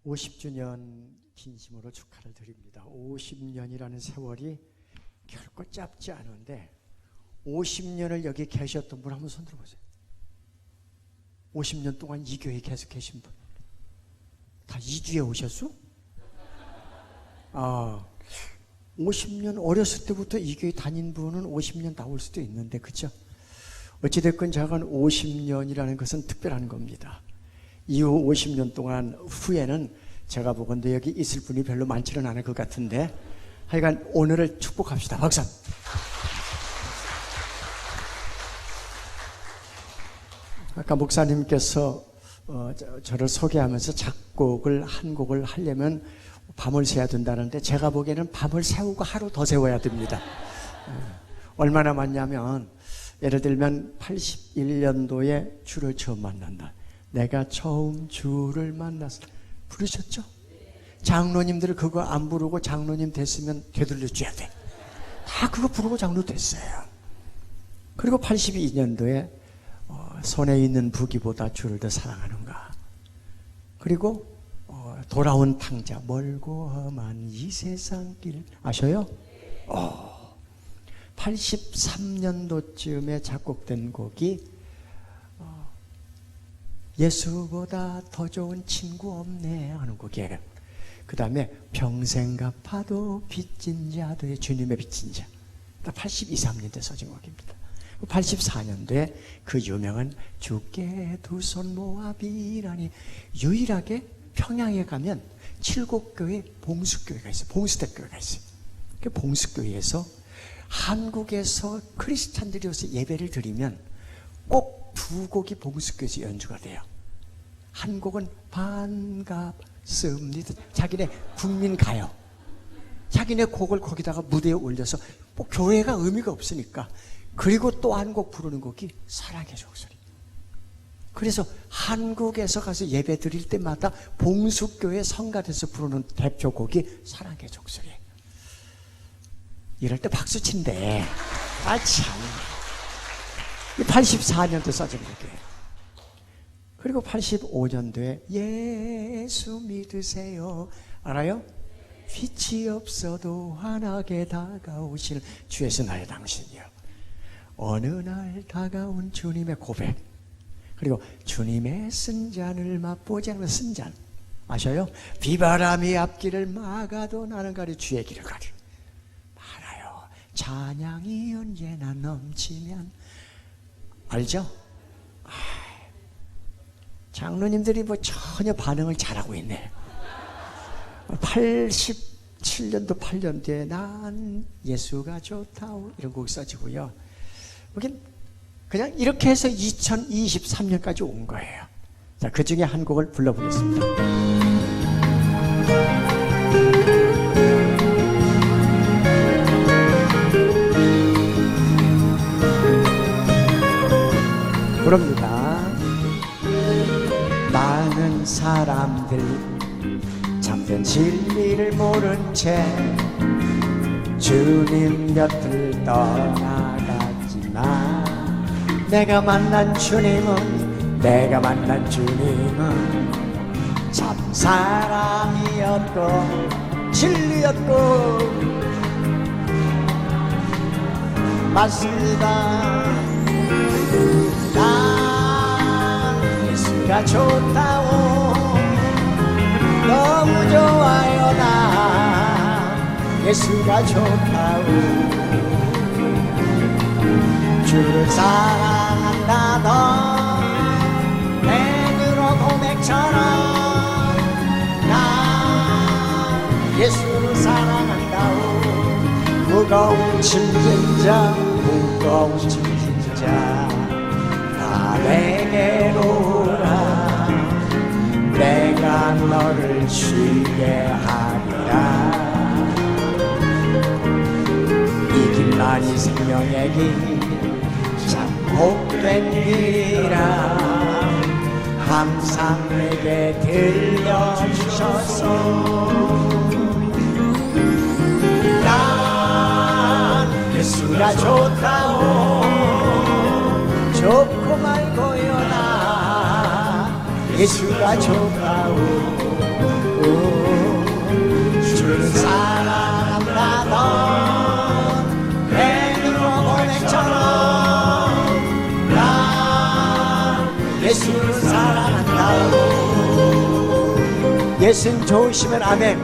50주년 진심으로 축하를 드립니다. 50년이라는 세월이 결코 짧지 않은데 50년을 여기 계셨던 분 한번 손 들어보세요. 50년 동안 이 교회에 계속 계신 분. 다 2주에 오셨어? 50년 어렸을 때부터 이 교회 다닌 분은 50년 다 올 수도 있는데, 그렇죠? 어찌됐건 작은 50년이라는 것은 특별한 겁니다. 이후 50년 동안 후에는 제가 보건대 여기 있을 분이 별로 많지는 않을 것 같은데, 하여간 오늘을 축복합시다. 박수. 아까 목사님께서 저를 소개하면서 작곡을 한 곡을 하려면 밤을 새야 된다는데, 제가 보기에는 밤을 새우고 하루 더 새워야 됩니다. 얼마나 많냐면, 예를 들면 81년도에 주를 처음 만난다. 내가 처음 주를 만났어. 부르셨죠? 장로님들 그거 안 부르고 장로님 됐으면 되돌려 줘야 돼. 다 그거 부르고 장로 됐어요. 그리고 82년도에 손에 있는 부기보다 주를 더 사랑하는가. 그리고 돌아온 탕자, 멀고 험한 이 세상 길 아셔요? 83년도쯤에 작곡된 곡이 예수보다 더 좋은 친구 없네 하는 곡이에요. 그 다음에 평생 갚아도 빚진 자들의 주님의 빚진 자. 82, 3년도에 써진 곡입니다. 84년도에 그 유명한 주께 두 손 모아 비라니. 유일하게 평양에 가면 칠곡교회 봉수교회가 있어요. 봉수대교회가 있어요. 그 봉수교회에서 한국에서 크리스찬들이 와서 예배를 드리면 꼭 두 곡이 봉수교회에서 연주가 돼요. 한 곡은 반갑습니다. 자기네 국민가요. 자기네 곡을 거기다가 무대에 올려서 뭐 교회가 의미가 없으니까. 그리고 또 한 곡 부르는 곡이 사랑의 종소리. 그래서 한국에서 가서 예배 드릴 때마다 봉수교회 성가대에서 부르는 대표곡이 사랑의 종소리. 이럴 때 박수 친대. 참. 84년도 써진 곡이에요. 그리고 85년도에 예수 믿으세요. 알아요? 빛이 없어도 환하게 다가오실 주에서 나의 당신이요. 어느 날 다가온 주님의 고백. 그리고 주님의 쓴 잔을 맛보지 않으면 쓴 잔. 아셔요? 비바람이 앞길을 막아도 나는 가리 주의 길을 가리. 알아요. 찬양이 언제나 넘치면. 알죠? 장로님들이 뭐 전혀 반응을 잘하고 있네. 87년도 8년도에 난 예수가 좋다오 이런 곡이 써지고요. 여긴 그냥 이렇게 해서 2023년까지 온 거예요. 자, 그 중에 한 곡을 불러보겠습니다. 부릅니다. 많은 사람들 참된 진리를 모른 채 주님 곁을 떠나갔지만, 내가 만난 주님은 참 사랑이었고 진리였고 맞습니다. 난 예수가 좋다오. 너무 좋아요. 난 예수가 좋다오. 주를 사랑한다던 베드로 고백처럼 난 예수를 사랑한다오. 무거운 짐진 자 나 내게로 오라. 내가 너를 쉬게 하리라. 이 길만이 생명의 길 참 복된 길이라. 항상 내게 들려주셔서 난 예수가 좋다오. 좋고 말고요. 나 예수가 좋다오. 주를 사랑한다 넌 배드로 보내처럼 난 예수를 사랑한다오. 예수님 좋으시면 아멘.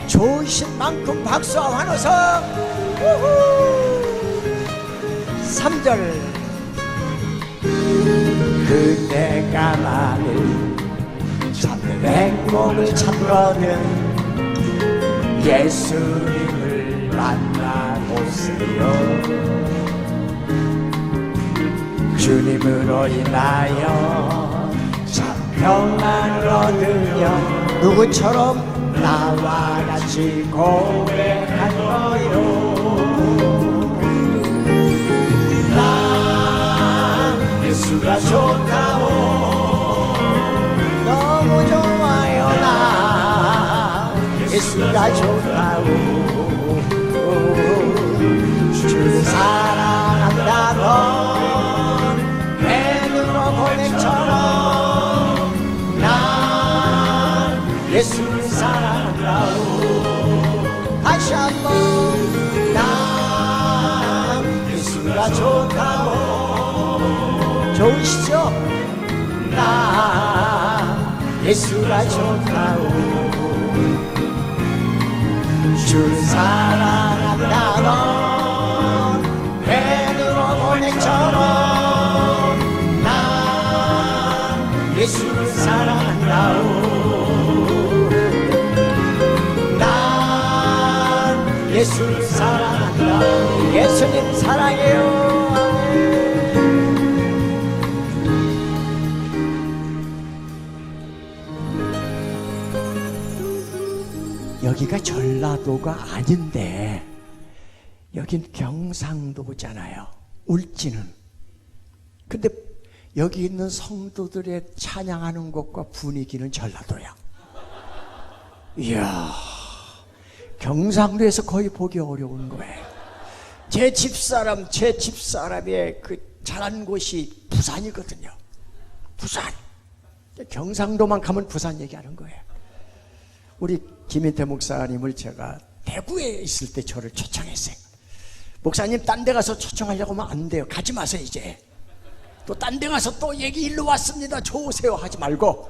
좋으신 만큼 박수와 환호성. 3절 그대가 나를 찾는 행복을 찾거든 예수님을 만나보세요. 주님으로 인하여 참 평안을 얻으며 누구처럼 나와 같이 고백할 거요. 난 예수가 좋다고 너무 좋아요. 난 예수가 좋다고 주를 사랑한다 넌 배드로 보냄처럼 난 예수를 사랑한다고. 다시 한번 난 예수가 좋다고. 좋으시죠? 난 예수가 좋다고. 주를 사랑한다 넌 배드로 보냄처럼 난 예수를 사랑한다고. 예수를 사랑한다. 예수님 사랑해요. 여기가 전라도가 아닌데 여긴 경상도잖아요. 울진은. 근데 여기 있는 성도들의 찬양하는 것과 분위기는 전라도야. 이야, 경상도에서 거의 보기 어려운 거예요. 제 집사람의 그 자란 곳이 부산이거든요. 부산. 경상도만 가면 부산 얘기하는 거예요. 우리 김인태 목사님을 제가 대구에 있을 때 저를 초청했어요. 목사님 딴 데 가서 초청하려고 하면 안 돼요. 가지 마세요 이제. 또 딴 데 가서 또 얘기 일로 왔습니다. 좋으세요 하지 말고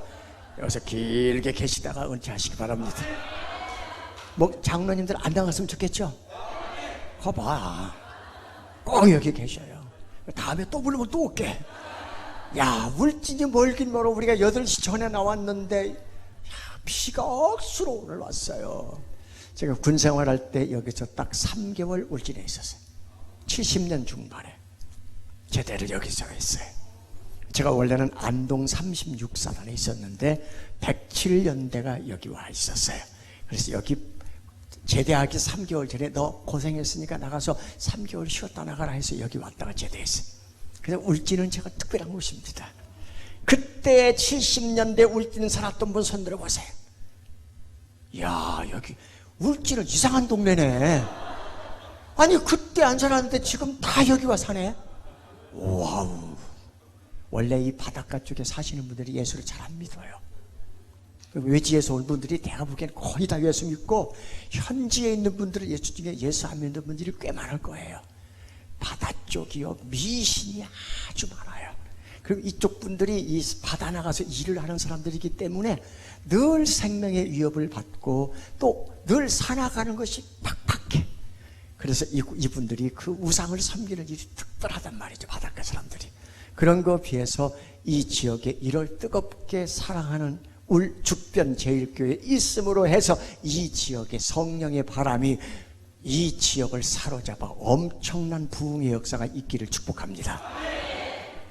여기서 길게 계시다가 은퇴하시기 바랍니다. 뭐 장로님들 안 나갔으면 좋겠죠? 거봐, 꼭 여기 계셔요. 다음에 또 부르면 또 올게. 야, 울진이 멀긴 멀어. 우리가 8시 전에 나왔는데 야, 비가 억수로 오늘 왔어요. 제가 군 생활할 때 여기서 딱 3개월 울진에 있었어요. 70년 중반에 제대를 여기서 했어요. 제가 원래는 안동 36사단에 있었는데 107연대가 여기 와 있었어요. 그래서 여기 제대하기 3개월 전에 너 고생했으니까 나가서 3개월 쉬었다 나가라 해서 여기 왔다가 제대했어요. 그래서 울진은 제가 특별한 곳입니다. 그때 70년대 울진 살았던 분 손 들어보세요. 이야, 여기 울진은 이상한 동네네. 아니 그때 안 살았는데 지금 다 여기 와 사네. 와우. 원래 이 바닷가 쪽에 사시는 분들이 예수를 잘 안 믿어요. 외지에서 온 분들이 내가 보기엔 거의 다 예수 믿고 현지에 있는 분들은 예수 안 믿는 분들이 꽤 많을 거예요. 바다 쪽이요 미신이 아주 많아요. 그리고 이쪽 분들이 이 바다 나가서 일을 하는 사람들이기 때문에 늘 생명의 위협을 받고 또 늘 살아가는 것이 팍팍해. 그래서 이분들이 그 우상을 섬기는 일이 특별하단 말이죠. 바닷가 사람들이. 그런 거에 비해서 이 지역에 이를 뜨겁게 사랑하는 죽변 제일교회에 있음으로 해서 이 지역의 성령의 바람이 이 지역을 사로잡아 엄청난 부흥의 역사가 있기를 축복합니다.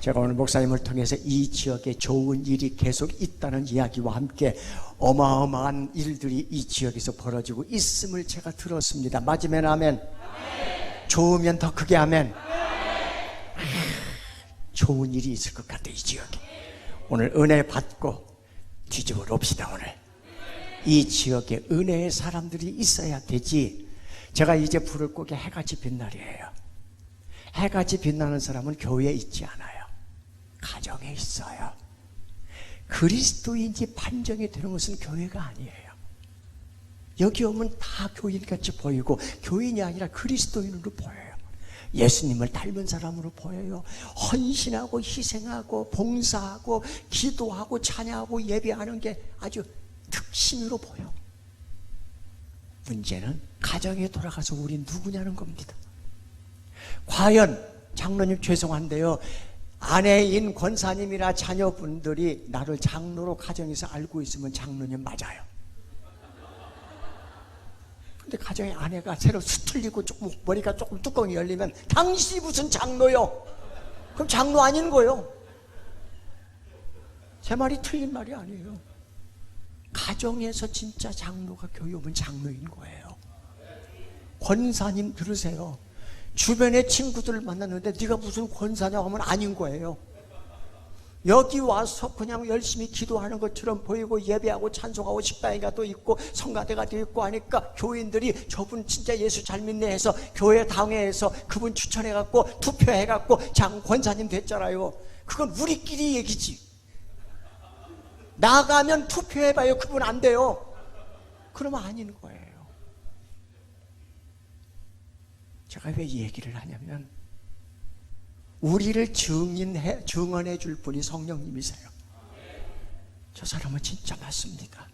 제가 오늘 목사님을 통해서 이 지역에 좋은 일이 계속 있다는 이야기와 함께 어마어마한 일들이 이 지역에서 벌어지고 있음을 제가 들었습니다. 맞으면 아멘. 좋으면 더 크게 아멘. 좋은 일이 있을 것 같아. 이 지역에 오늘 은혜 받고 뒤집어 봅시다. 오늘 이 지역에 은혜의 사람들이 있어야 되지. 제가 이제 부를 곡이 해같이 빛날이에요. 해같이 빛나는 사람은 교회에 있지 않아요. 가정에 있어요. 그리스도인지 판정이 되는 것은 교회가 아니에요. 여기 오면 다 교인같이 보이고 교인이 아니라 그리스도인으로 보여요. 예수님을 닮은 사람으로 보여요. 헌신하고 희생하고 봉사하고 기도하고 찬양하고 예배하는 게 아주 특신으로 보여. 문제는 가정에 돌아가서 우리 누구냐는 겁니다. 과연 장로님 죄송한데요, 아내인 권사님이나 자녀분들이 나를 장로로 가정에서 알고 있으면 장로님 맞아요. 근데 가정에 아내가 새로 수틀리고 조금 머리가 조금 뚜껑이 열리면 당신이 무슨 장로요? 그럼 장로 아닌 거요. 제 말이 틀린 말이 아니에요. 가정에서 진짜 장로가 교회 오면 장로인 거예요. 권사님 들으세요. 주변에 친구들을 만났는데 네가 무슨 권사냐 하면 아닌 거예요. 여기 와서 그냥 열심히 기도하는 것처럼 보이고 예배하고 찬송하고 식당에 가도 있고 성가대가 도 있고 하니까 교인들이 저분 진짜 예수 잘 믿네 해서 교회 당회에서 그분 추천해갖고 투표해갖고 권사님 됐잖아요. 그건 우리끼리 얘기지. 나가면 투표해봐요. 그분 안 돼요. 그러면 아닌 거예요. 제가 왜 이 얘기를 하냐면 우리를 증언해 줄 분이 성령님이세요. 저 사람은 진짜 맞습니다.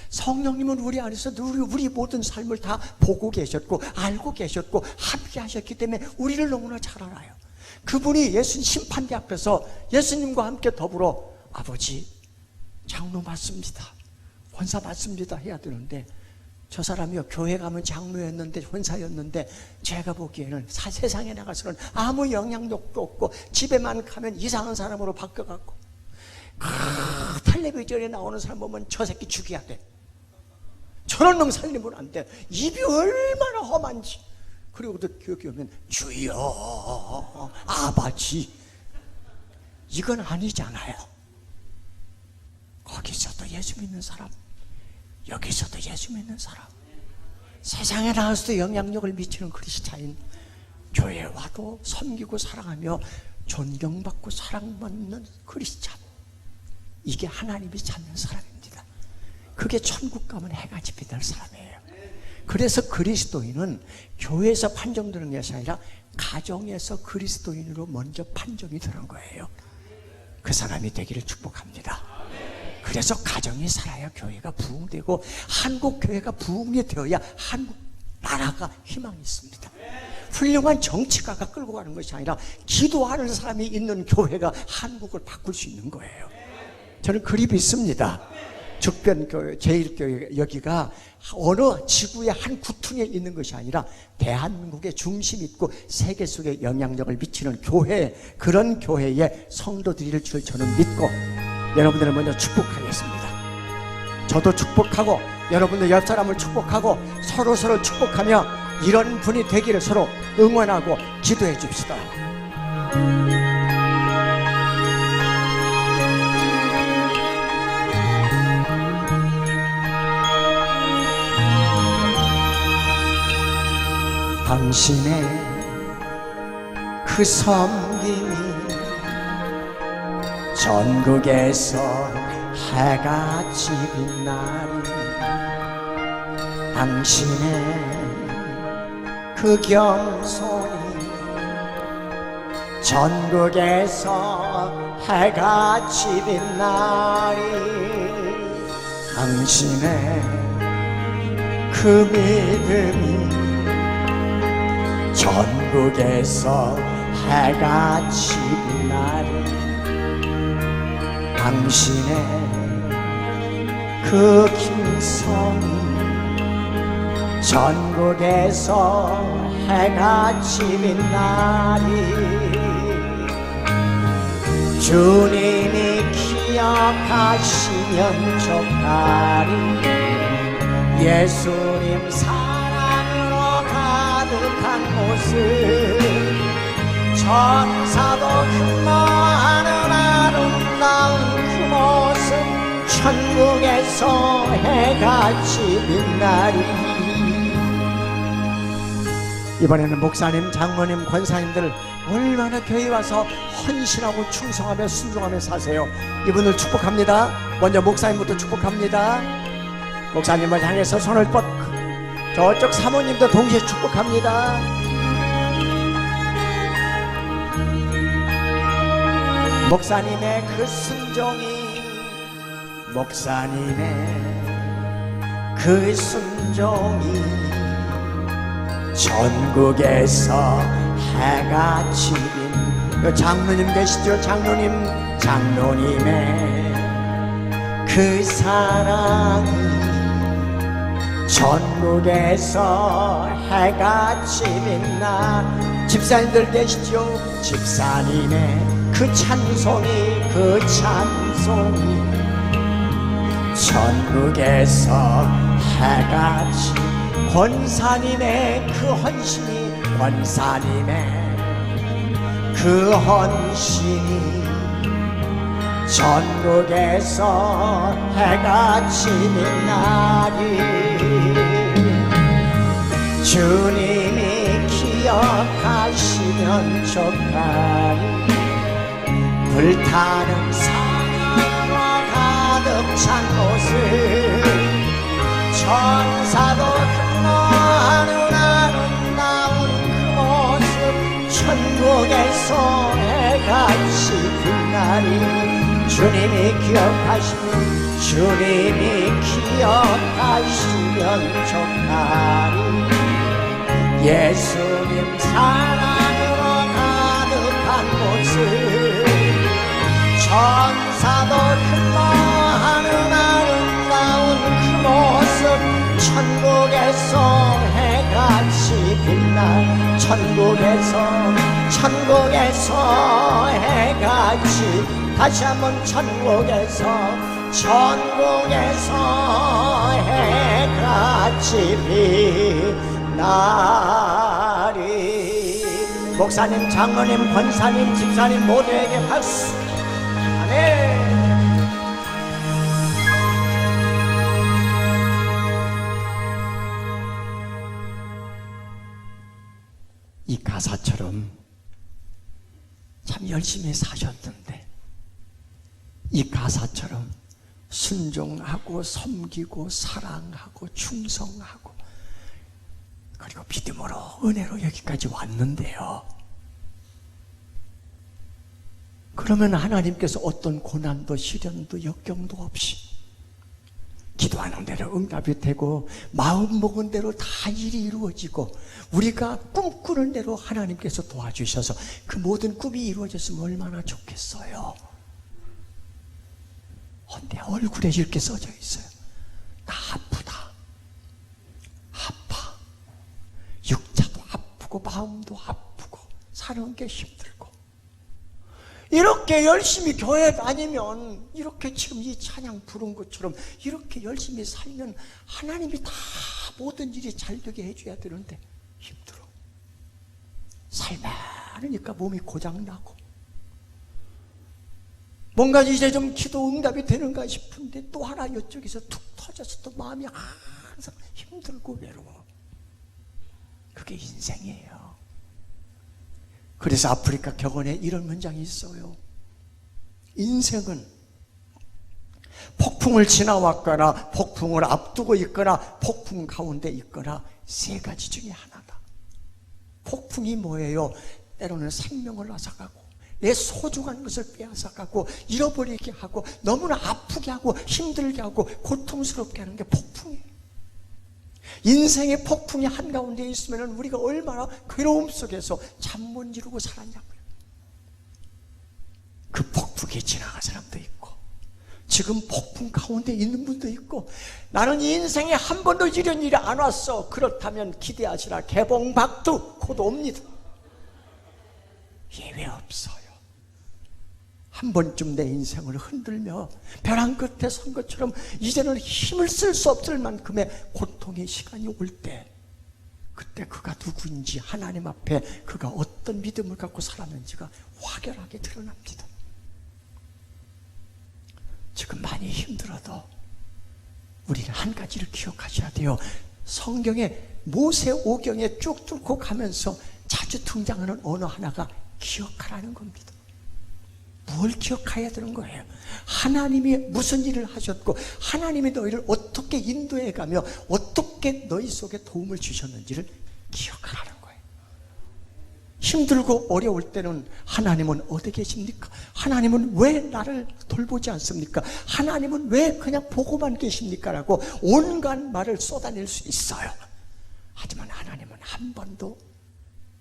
성령님은 우리 안에서 우리 모든 삶을 다 보고 계셨고 알고 계셨고 함께 하셨기 때문에 우리를 너무나 잘 알아요. 그분이 예수님 심판대 앞에서 예수님과 함께 더불어 아버지 장로 맞습니다, 권사 맞습니다 해야 되는데 저 사람이요 교회 가면 장로였는데 권사였는데 제가 보기에는 세상에 나가서는 아무 영향력도 없고 집에만 가면 이상한 사람으로 바뀌어갖고 텔레비전에 나오는 사람 보면 저 새끼 죽여야 돼, 저런 놈 살리면 안 돼, 입이 얼마나 험한지. 그리고 또 기억이 오면 주여 아버지, 이건 아니잖아요. 거기서도 예수 믿는 사람, 여기서도 예수 믿는 사람, 세상에 나가서도 영향력을 미치는 크리스찬인, 교회에 와도 섬기고 사랑하며 존경받고 사랑받는 크리스찬, 이게 하나님이 찾는 사람입니다. 그게 천국 가면 해가 집이 될 사람이에요. 그래서 그리스도인은 교회에서 판정되는 것이 아니라 가정에서 그리스도인으로 먼저 판정이 되는 거예요. 그 사람이 되기를 축복합니다. 그래서 가정이 살아야 교회가 부흥되고 한국 교회가 부흥이 되어야 한국 나라가 희망이 있습니다. 훌륭한 정치가가 끌고 가는 것이 아니라 기도하는 사람이 있는 교회가 한국을 바꿀 수 있는 거예요. 저는 그리 믿습니다. 죽변교회, 제1교회 여기가 어느 지구의 한 구퉁에 있는 것이 아니라 대한민국의 중심 있고 세계 속에 영향력을 미치는 교회, 그런 교회의 성도들일 줄 저는 믿고 여러분들을 먼저 축복하겠습니다. 저도 축복하고 여러분들 옆 사람을 축복하고 서로 축복하며 이런 분이 되기를 서로 응원하고 기도해 줍시다. 당신의 그 섬김이 전국에서 해같이 빛나리, 당신의 그 겸손이 전국에서 해같이 빛나리, 당신의 그 믿음이 전국에서 해같이 빛나리, 당신의 그 김성이 전국에서 해같이 빛나리, 주님이 기억하시면 좋다리, 예수님 사랑으로 가득한 모습, 천사도 흠모하는 아름다운 그 모습, 천국에서 해같이 빛나리. 이번에는 목사님, 장로님, 권사님들 얼마나 교회 와서 헌신하고 충성하며 순종하며 사세요. 이분을 축복합니다. 먼저 목사님부터 축복합니다. 목사님을 향해서 손을 뻗고 저쪽 사모님도 동시에 축복합니다. 목사님의 그 순종이, 목사님의 그 순종이 전국에서 해가 지린, 요 장로님 계시죠? 장로님의 그 사랑이 전국에서 해가 지린 날, 집사님들 계시죠? 집사님의 그 찬송이, 그 찬송이 전국에서 해가 지린, 권사님의 그 헌신이, 권사님의 그 헌신이 전국에서 해가 지는 날이, 주님이 기억하시면 좋다니, 불타는 사랑으로 가득 찬 곳을 천사도 근무하는 아름다운 그 모습, 천국에서 해같이 빛 날이, 주님이 기억하시면 좋다니, 예수님 사랑으로 가득한 곳을 천사도 근무하는 아름다운 그 모습, 천국에서 해같이 빛날, 천국에서 해같이, 다시 한번 천국에서 해같이 빛나리. 목사님, 장로님, 권사님, 집사님 모두에게 박수. 아멘. 이 가사처럼 참 열심히 사셨는데, 이 가사처럼 순종하고 섬기고 사랑하고 충성하고 그리고 믿음으로 은혜로 여기까지 왔는데요, 그러면 하나님께서 어떤 고난도 시련도 역경도 없이 기도하는 대로 응답이 되고 마음 먹은 대로 다 일이 이루어지고 우리가 꿈꾸는 대로 하나님께서 도와주셔서 그 모든 꿈이 이루어졌으면 얼마나 좋겠어요. 내 얼굴에 이렇게 써져 있어요. 나 아프다, 아파, 육자도 아프고 마음도 아프고 사는 게 힘들고, 이렇게 열심히 교회 다니면, 이렇게 지금 이 찬양 부른 것처럼 이렇게 열심히 살면 하나님이 다 모든 일이 잘 되게 해줘야 되는데 힘들어. 살만하니까 몸이 고장나고, 뭔가 이제 좀 기도 응답이 되는가 싶은데 또 하나 이쪽에서 툭 터져서 또 마음이 항상 힘들고 외로워. 그게 인생이에요. 그래서 아프리카 격언에 이런 문장이 있어요. 인생은 폭풍을 지나왔거나 폭풍을 앞두고 있거나 폭풍 가운데 있거나 세 가지 중에 하나다. 폭풍이 뭐예요? 때로는 생명을 앗아가고 내 소중한 것을 빼앗아가고 잃어버리게 하고 너무나 아프게 하고 힘들게 하고 고통스럽게 하는 게 폭풍이에요. 인생의 폭풍이 한가운데 있으면 우리가 얼마나 괴로움 속에서 잠 못 이루고 살았냐고요. 그 폭풍이 지나간 사람도 있고 지금 폭풍 가운데 있는 분도 있고, 나는 인생에 한 번도 이런 일이 안 왔어. 그렇다면 기대하시라. 개봉박두 곧 옵니다. 예외 없어요. 한 번쯤 내 인생을 흔들며 벼랑 끝에 선 것처럼 이제는 힘을 쓸 수 없을 만큼의 고통의 시간이 올 때, 그때 그가 누구인지, 하나님 앞에 그가 어떤 믿음을 갖고 살았는지가 확연하게 드러납니다. 지금 많이 힘들어도 우리는 한 가지를 기억하셔야 돼요. 성경에 모세오경에 쭉 뚫고 가면서 자주 등장하는 언어 하나가 기억하라는 겁니다. 뭘 기억해야 되는 거예요? 하나님이 무슨 일을 하셨고 하나님이 너희를 어떻게 인도해 가며 어떻게 너희 속에 도움을 주셨는지를 기억하라는 거예요. 힘들고 어려울 때는 하나님은 어디 계십니까? 하나님은 왜 나를 돌보지 않습니까? 하나님은 왜 그냥 보고만 계십니까? 라고 온갖 말을 쏟아낼 수 있어요. 하지만 하나님은 한 번도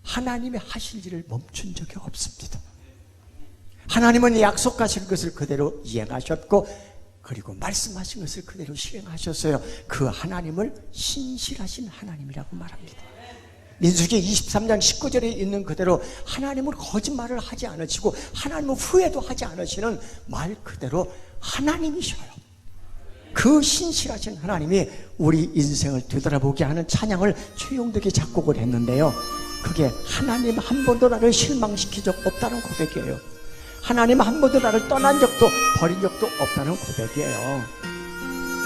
하나님의 하실 일을 멈춘 적이 없습니다. 하나님은 약속하신 것을 그대로 이행하셨고 그리고 말씀하신 것을 그대로 실행하셨어요. 그 하나님을 신실하신 하나님이라고 말합니다. 민수기 23장 19절에 있는 그대로 하나님은 거짓말을 하지 않으시고 하나님은 후회도 하지 않으시는 말 그대로 하나님이셔요. 그 신실하신 하나님이 우리 인생을 되돌아보게 하는 찬양을 최용덕이 작곡을 했는데요, 그게 하나님 한 번도 나를 실망시킨 적 없다는 고백이에요. 하나님 한 번도 나를 떠난 적도 버린 적도 없다는 고백이에요.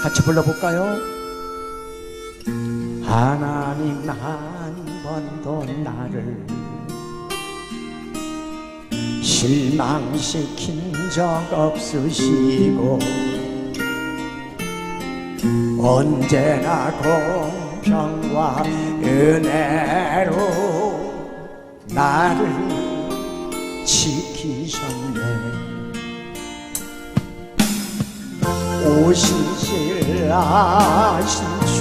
같이 불러볼까요? 하나님 한 번도 나를 실망시킨 적 없으시고 언제나 공평과 은혜로 나를 지키셨네. 오신실하신 주,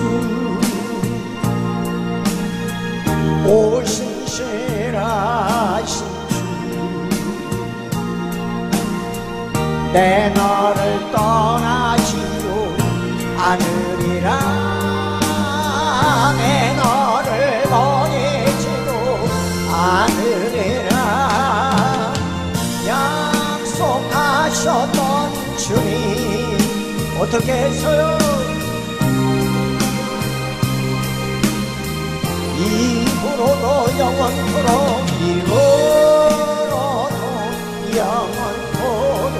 오신실하신 주, 내 너를 떠나지도 않으리라. 내 너를 보내지도 않으리라. 약속하셨던 주님 어떻게 해서요? 이후로도 영원토록, 이후로도 영원토록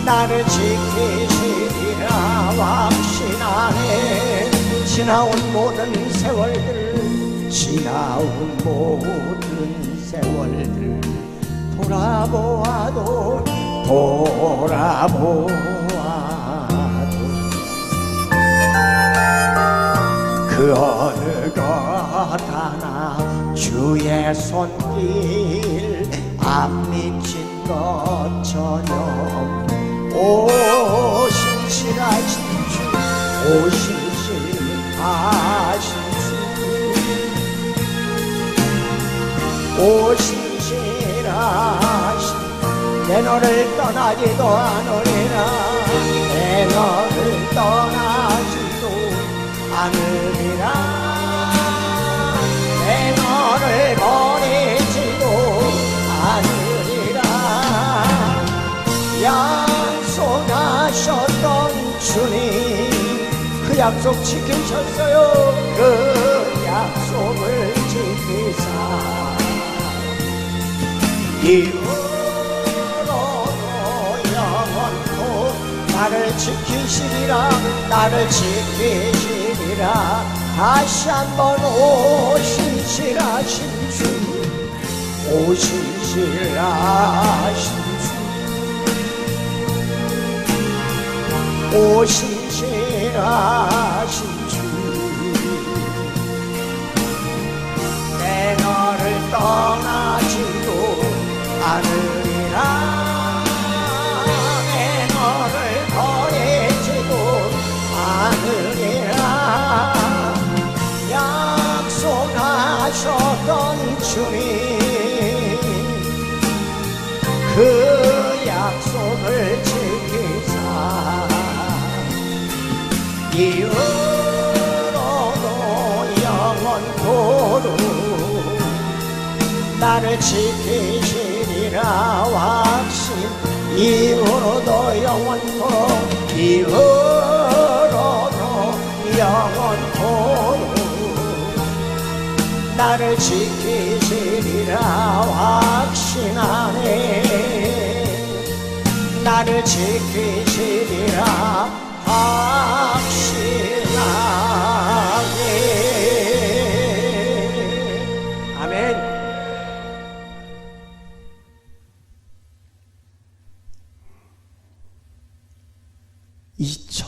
나를 지키시리라 확신하네. 지나온 모든 세월들, 지나온 모든 세월들 돌아보아도 그 어느 것 하나 주의 손길 안 미친 것 전혀. 오 신실하신 주, 오 신실하신 주, 오 신실하신 내 너를 떠나지도 않으리라. 내 너를 떠나지도 않으리라. 내 너를 보내지도 않으리라. 약속하셨던 주님 그 약속 지키셨어요. 그 약속을 지키사 나를 지키시리라. 나를 지키시리라. 다시 한번 오 신실하신 주, 오 신실하신 주, 오 신실하신 주, 내 너를 떠나지도 않으리라. 약속하셨던 주님 그 약속을 지키사 이후로도 영원토록 나를 지키시리라 확신. 이후로도 영원토록, 이후로도 영원토록 나를 지키시리라 확신하네. 나를 지키시리라 확신하네. 아멘.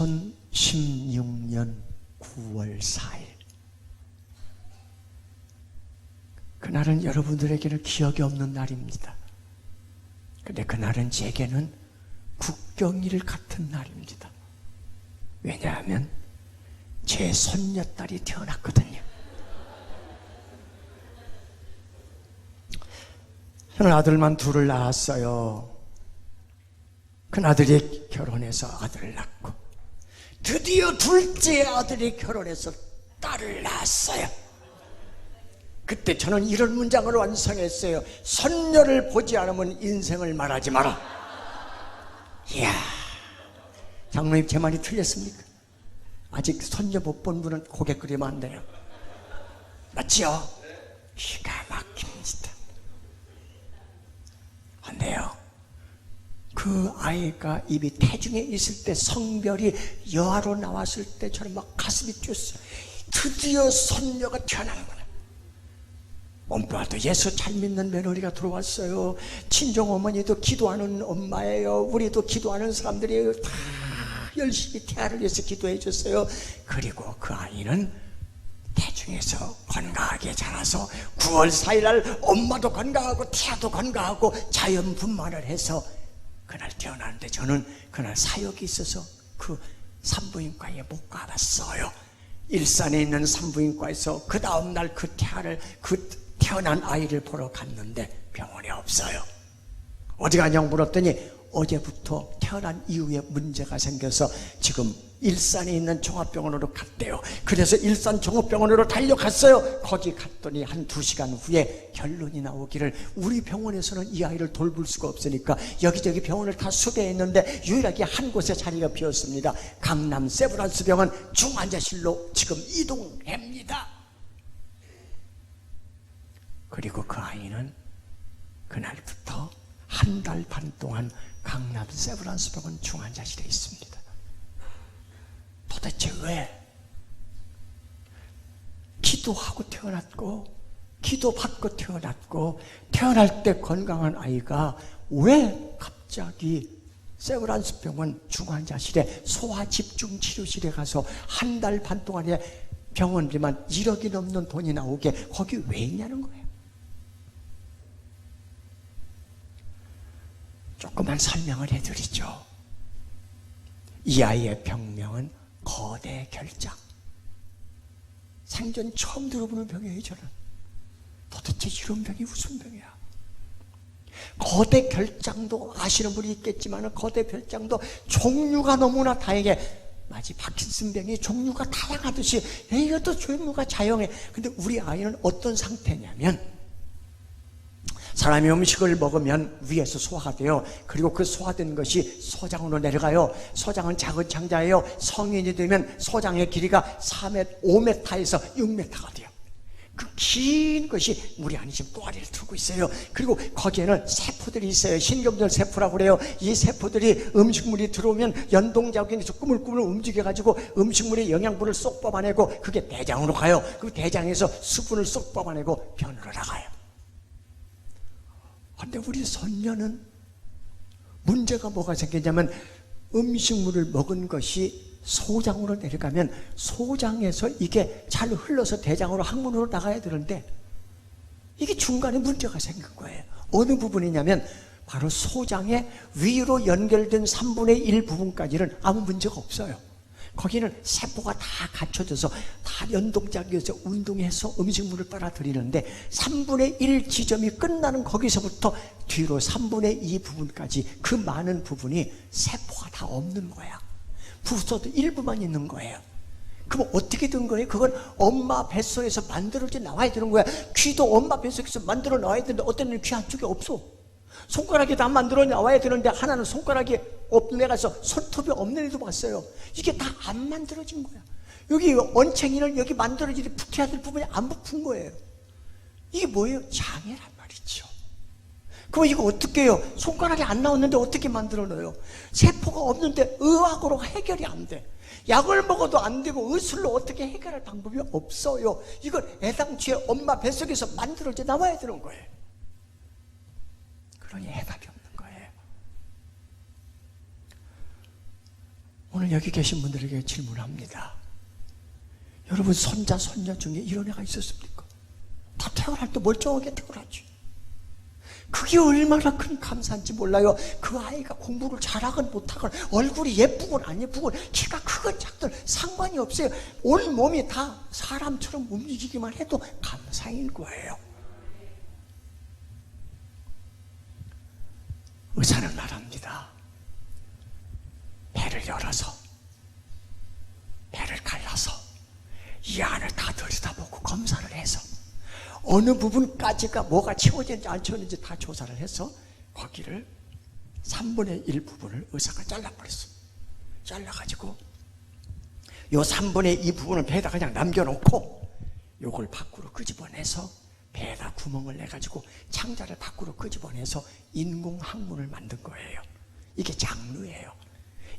2016년 9월 4일. 그날은 여러분들에게는 기억이 없는 날입니다. 근데 그날은 제게는 국경일 같은 날입니다. 왜냐하면 제 손녀딸이 태어났거든요. 저는 아들만 둘을 낳았어요. 큰아들이 결혼해서 아들을 낳고 드디어 둘째 아들이 결혼해서 딸을 낳았어요. 그때 저는 이런 문장을 완성했어요. 손녀를 보지 않으면 인생을 말하지 마라. 이야, 장로님 제 말이 틀렸습니까? 아직 손녀 못 본 분은 고개 끄리면 안 돼요. 맞지요? 기가 막힙니다. 근데요, 그 아이가 입이 태중에 있을 때 성별이 여아로 나왔을 때 저는 막 가슴이 뛰었어요. 드디어 손녀가 태어나는구나. 엄마도 예수 잘 믿는 며느리가 들어왔어요. 친정어머니도 기도하는 엄마예요. 우리도 기도하는 사람들이에요. 다 열심히 태아를 위해서 기도해 줬어요. 그리고 그 아이는 태중에서 건강하게 자라서 9월 4일 날 엄마도 건강하고 태아도 건강하고 자연분만을 해서 그날 태어났는데, 저는 그날 사역이 있어서 그 산부인과에 못 가봤어요. 일산에 있는 산부인과에서 그 다음날 그 태어난 아이를 보러 갔는데 병원에 없어요. 어디 가냐고 물었더니 어제부터 태어난 이후에 문제가 생겨서 지금 일산에 있는 종합병원으로 갔대요. 그래서 일산 종합병원으로 달려갔어요. 거기 갔더니 한 2시간 후에 결론이 나오기를 우리 병원에서는 이 아이를 돌볼 수가 없으니까 여기저기 병원을 다 수배했는데 유일하게 한 곳에 자리가 비었습니다. 강남 세브란스 병원 중환자실로 지금 이동합니다. 그리고 그 아이는 그날부터 한 달 반 동안 강남 세브란스 병원 중환자실에 있습니다. 도대체 왜? 기도하고 태어났고 기도받고 태어났고 태어날 때 건강한 아이가 왜 갑자기 세브란스 병원 중환자실에 소아집중치료실에 가서 한 달 반 동안에 병원비만 1억이 넘는 돈이 나오게 거기 왜 있냐는 거예요. 조금만 설명을 해드리죠. 이 아이의 병명은 거대 결장. 생전 처음 들어보는 병이에요. 저는 도대체 이런 병이 무슨 병이야. 거대 결장도 아시는 분이 있겠지만 거대 결장도 종류가 너무나 다양해. 마치 파킨슨병이 종류가 다양하듯이 이것도 종류가 다양해. 근데 우리 아이는 어떤 상태냐면 사람이 음식을 먹으면 위에서 소화가 돼요. 그리고 그 소화된 것이 소장으로 내려가요. 소장은 작은 창자예요. 성인이 되면 소장의 길이가 5m에서 6m가 돼요. 그 긴 것이 우리 안에 지금 꼬아리를 들고 있어요. 그리고 거기에는 세포들이 있어요. 신경절 세포라고 그래요. 이 세포들이 음식물이 들어오면 연동작용에서 꾸물꾸물 움직여가지고 음식물의 영양분을 쏙 뽑아내고 그게 대장으로 가요. 그 대장에서 수분을 쏙 뽑아내고 변으로 나가요. 근데 우리 손녀는 문제가 뭐가 생기냐면 음식물을 먹은 것이 소장으로 내려가면 소장에서 이게 잘 흘러서 대장으로 항문으로 나가야 되는데 이게 중간에 문제가 생긴 거예요. 어느 부분이냐면 바로 소장의 위로 연결된 3분의 1 부분까지는 아무 문제가 없어요. 거기는 세포가 다 갖춰져서 다 연동작용해서 운동해서 음식물을 빨아들이는데 3분의 1 지점이 끝나는 거기서부터 뒤로 3분의 2 부분까지 그 많은 부분이 세포가 다 없는 거야. 부서도 일부만 있는 거예요. 그럼 어떻게 된 거예요? 그건 엄마 뱃속에서 만들어져 나와야 되는 거야. 귀도 엄마 뱃속에서 만들어 나와야 되는데 어떤 애는 귀 한쪽에 없어. 손가락이 다 만들어 나와야 되는데 하나는 손가락이 없는 애가서 손톱이 없는 애도 봤어요. 이게 다 안 만들어진 거야. 여기 언챙이는 여기 만들어지지 붙여야 될 부분이 안 붙은 거예요. 이게 뭐예요? 장애란 말이죠. 그럼 이거 어떻게 해요? 손가락이 안 나왔는데 어떻게 만들어 놓아요? 세포가 없는데 의학으로 해결이 안 돼. 약을 먹어도 안 되고 의술로 어떻게 해결할 방법이 없어요. 이건 애당초에 엄마 뱃속에서 만들어져 나와야 되는 거예요. 그러니 해답이 없는 거예요. 오늘 여기 계신 분들에게 질문합니다. 여러분 손자, 손녀 중에 이런 애가 있었습니까? 다 태어날 때 멀쩡하게 태어났지. 그게 얼마나 큰 감사인지 몰라요. 그 아이가 공부를 잘하건 못하건, 얼굴이 예쁘건 안 예쁘건, 키가 크건 작든 상관이 없어요. 온 몸이 다 사람처럼 움직이기만 해도 감사인 거예요. 의사는 말합니다. 배를 열어서, 배를 갈라서 이 안을 다 들여다보고 검사를 해서 어느 부분까지가 뭐가 채워졌는지 안 채워졌는지 다 조사를 해서 거기를 3분의 1 부분을 의사가 잘라버렸어. 잘라가지고 요 3분의 2 부분을 배에다 그냥 남겨놓고 요걸 밖으로 끄집어내서 배에다 구멍을 내가지고 창자를 밖으로 끄집어내서 인공항문을 만든 거예요. 이게 장르예요.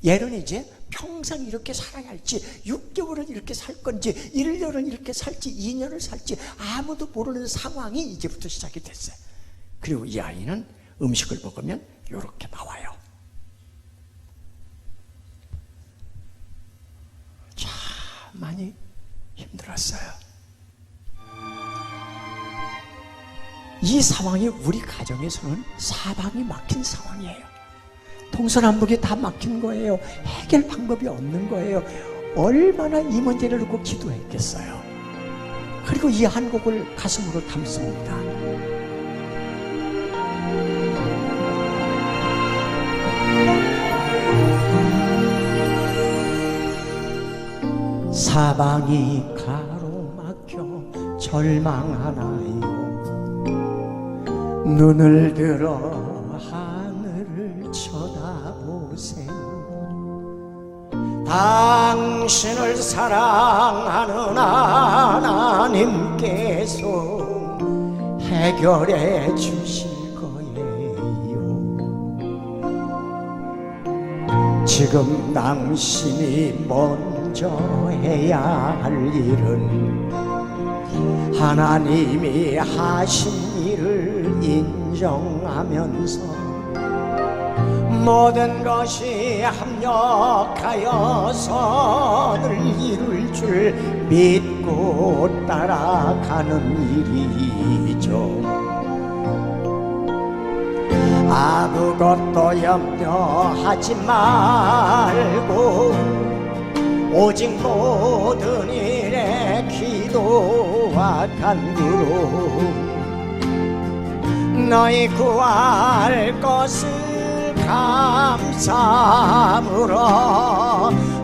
얘는 이제 평생 이렇게 살아야 할지, 6개월은 이렇게 살 건지, 1년은 이렇게 살지, 2년을 살지 아무도 모르는 상황이 이제부터 시작이 됐어요. 그리고 이 아이는 음식을 먹으면 이렇게 나와요. 참 많이 힘들었어요. 이 상황이 우리 가정에서는 사방이 막힌 상황이에요. 동서남북이 다 막힌 거예요. 해결 방법이 없는 거예요. 얼마나 이 문제를 놓고 기도했겠어요. 그리고 이 한 곡을 가슴으로 담습니다. 사방이 가로막혀 절망하나요. 눈을 들어 쳐다보세요. 당신을 사랑하는 하나님께서 해결해 주실 거예요. 지금 당신이 먼저 해야 할 일은 하나님이 하신 일을 인정하면서 모든 것이 합력하여 선을 이룰 줄 믿고 따라가는 일이죠. 아무것도 염려하지 말고 오직 모든 일에 기도와 간구로 너희 구할 것을 감사함으로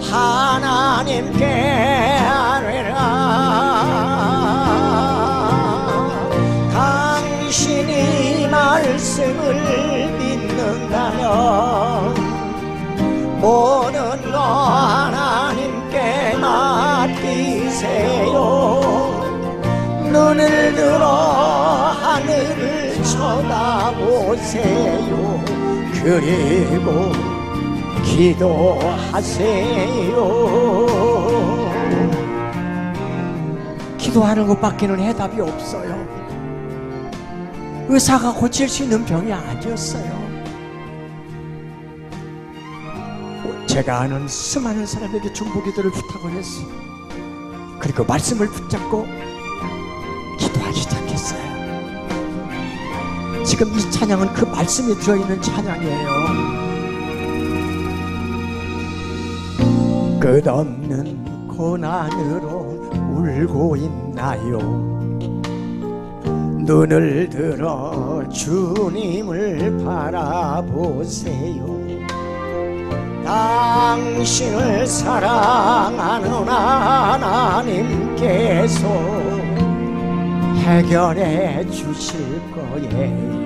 하나님께 아뢰라. 당신이 말씀을 믿는다면 모든 거 하나님께 맡기세요. 눈을 들어 하늘을 쳐다보세요. 그리고 기도하세요. 기도하는 것밖에는 해답이 없어요. 의사가 고칠 수 있는 병이 아니었어요. 제가 아는 수많은 사람에게 중보기도를 부탁을 했어요. 그리고 말씀을 붙잡고 기도하기 시작했어요. 지금 이 찬양은 그 말씀이 들어있는 찬양이에요. 끝없는 고난으로 울고 있나요? 눈을 들어 주님을 바라보세요. 당신을 사랑하는 하나님께서 해결해 주실 거예요.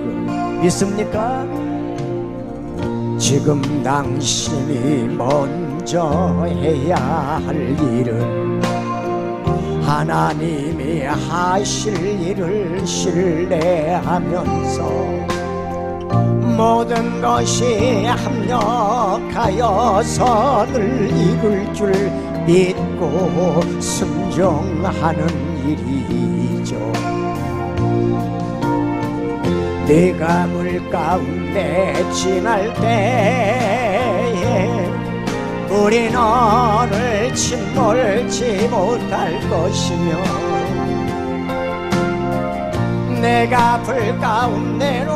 믿습니까? 지금 당신이 먼저 해야 할 일은 하나님이 하실 일을 신뢰하면서 모든 것이 합력하여 선을 이룰 줄 믿고 순종하는 일이죠. 내가 물 가운데 지날 때에 우리 너를 침몰지 못할 것이며 내가 불 가운데로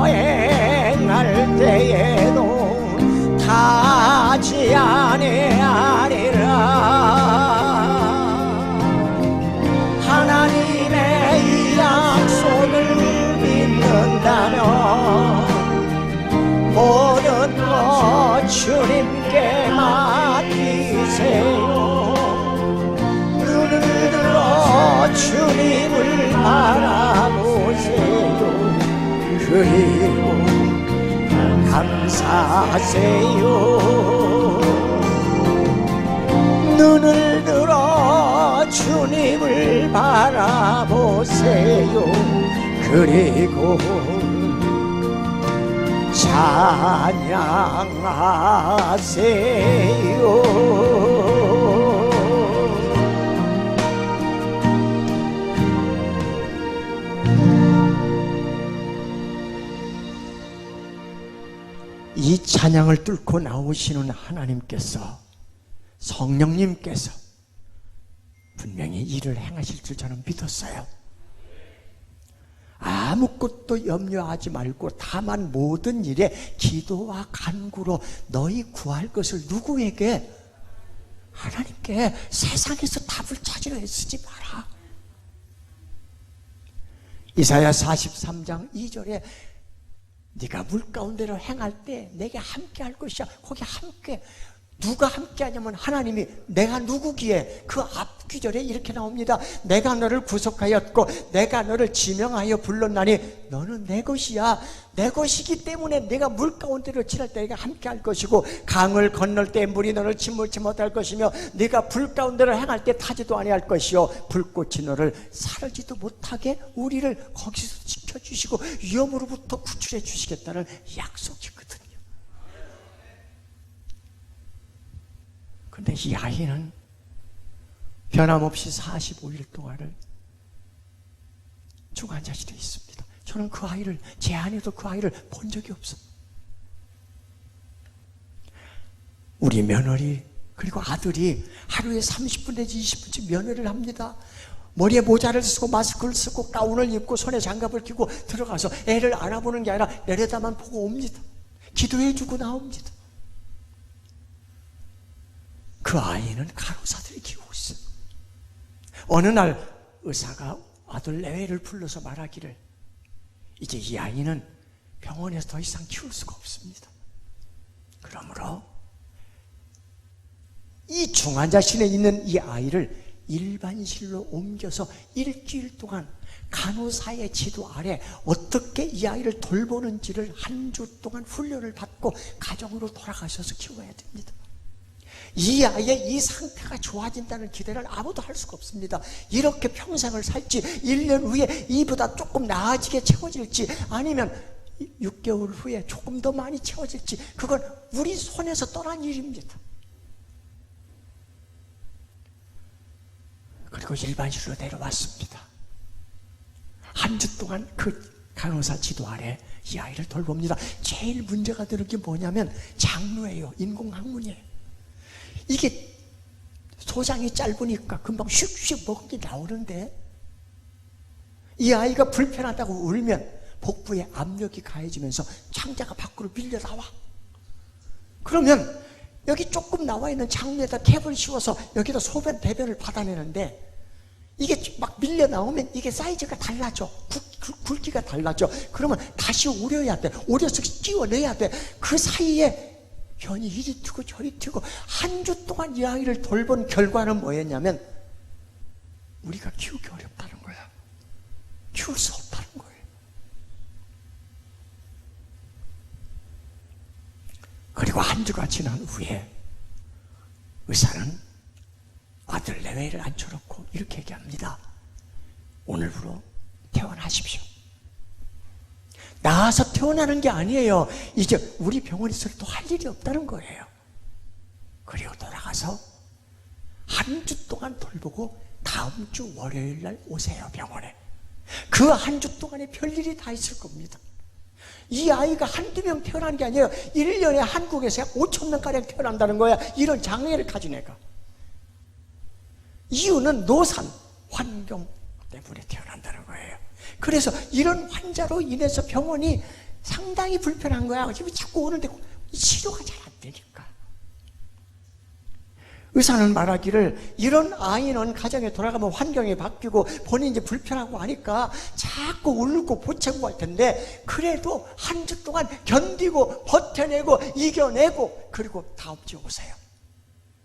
행할 때에도 타지 아니하리라. 하나님의 이 약속을 믿는다면 모든 것 주님께 맡기세요. 눈을 들어 주님을 바라보세요. 그리고 감사하세요. 눈을 들어 주님을 바라보세요. 그리고 찬양하세요. 이 찬양을 뚫고 나오시는 하나님께서, 성령님께서 분명히 일을 행하실 줄 저는 믿었어요. 아무것도 염려하지 말고 다만 모든 일에 기도와 간구로 너희 구할 것을 누구에게? 하나님께. 세상에서 답을 찾으려 애쓰지 마라. 이사야 43장 2절에 네가 물 가운데로 행할 때 내게 함께 할 것이야. 거기 함께, 누가 함께 하냐면 하나님이. 내가 누구기에? 그 앞 구절에 이렇게 나옵니다. 내가 너를 구속하였고 내가 너를 지명하여 불렀나니 너는 내 것이야. 내 것이기 때문에 내가 물 가운데로 지날 때 내가 함께 할 것이고, 강을 건널 때 물이 너를 침몰치 못할 것이며, 네가 불 가운데로 행할 때 타지도 아니할 것이요 불꽃이 너를 사르지도 못하게 우리를 거기서 지켜주시고 위험으로부터 구출해 주시겠다는 약속이거든요. 근데 이 아이는 변함없이 45일 동안을 중환자실에 있습니다. 저는 그 아이를, 제 안에도 그 아이를 본 적이 없어요. 우리 며느리 그리고 아들이 하루에 30분 내지 20분씩 면회를 합니다. 머리에 모자를 쓰고 마스크를 쓰고 가운을 입고 손에 장갑을 끼고 들어가서 애를 안아보는 게 아니라 내려다만 보고 옵니다. 기도해주고 나옵니다. 그 아이는 간호사들이 키우고 있어요. 어느 날 의사가 아들 내외를 불러서 말하기를, 이제 이 아이는 병원에서 더 이상 키울 수가 없습니다. 그러므로 이 중환자실에 있는 이 아이를 일반실로 옮겨서 일주일 동안 간호사의 지도 아래 어떻게 이 아이를 돌보는지를 한 주 동안 훈련을 받고 가정으로 돌아가셔서 키워야 됩니다. 이 아이의 이 상태가 좋아진다는 기대를 아무도 할 수가 없습니다. 이렇게 평생을 살지, 1년 후에 이보다 조금 나아지게 채워질지, 아니면 6개월 후에 조금 더 많이 채워질지, 그건 우리 손에서 떠난 일입니다. 그리고 일반실로 내려왔습니다. 한 주 동안 그 간호사 지도 아래 이 아이를 돌봅니다. 제일 문제가 되는 게 뭐냐면 장루예요. 인공항문이에요. 이게 소장이 짧으니까 금방 슉슉 먹은 게 나오는데, 이 아이가 불편하다고 울면 복부에 압력이 가해지면서 창자가 밖으로 밀려 나와. 그러면 여기 조금 나와 있는 장루에다 캡을 씌워서 여기다 소변, 배변을 받아내는데, 이게 막 밀려 나오면 이게 사이즈가 달라져. 굵기가 달라져. 그러면 다시 오려야 돼. 오려서 끼워내야 돼. 그 사이에 변이 이리 튀고 저리 튀고 한 주 동안 이 아이를 돌본 결과는 뭐였냐면, 우리가 키우기 어렵다는 거야. 키울 수 없다는 거예요. 그리고 한 주가 지난 후에 의사는 아들 내외를 앉혀놓고 이렇게 얘기합니다. 오늘부로 퇴원하십시오. 나와서 퇴원하는 게 아니에요. 이제 우리 병원에서 또 할 일이 없다는 거예요. 그리고 돌아가서 한 주 동안 돌보고 다음 주 월요일 날 오세요, 병원에. 그 한 주 동안에 별일이 다 있을 겁니다. 이 아이가 한두 명 태어난 게 아니에요. 1년에 한국에서 약 5천 명가량 태어난다는 거야. 이런 장애를 가진 애가. 이유는 노산, 환경 때문에 태어난다는 거예요. 그래서 이런 환자로 인해서 병원이 상당히 불편한 거야. 지금 자꾸 오는데 치료가 잘 안 되니까. 의사는 말하기를 이런 아이는 가정에 돌아가면 환경이 바뀌고 본인이 이제 불편하고 하니까 자꾸 울고 보채고 할 텐데 그래도 한 주 동안 견디고 버텨내고 이겨내고 그리고 다음 주에 오세요.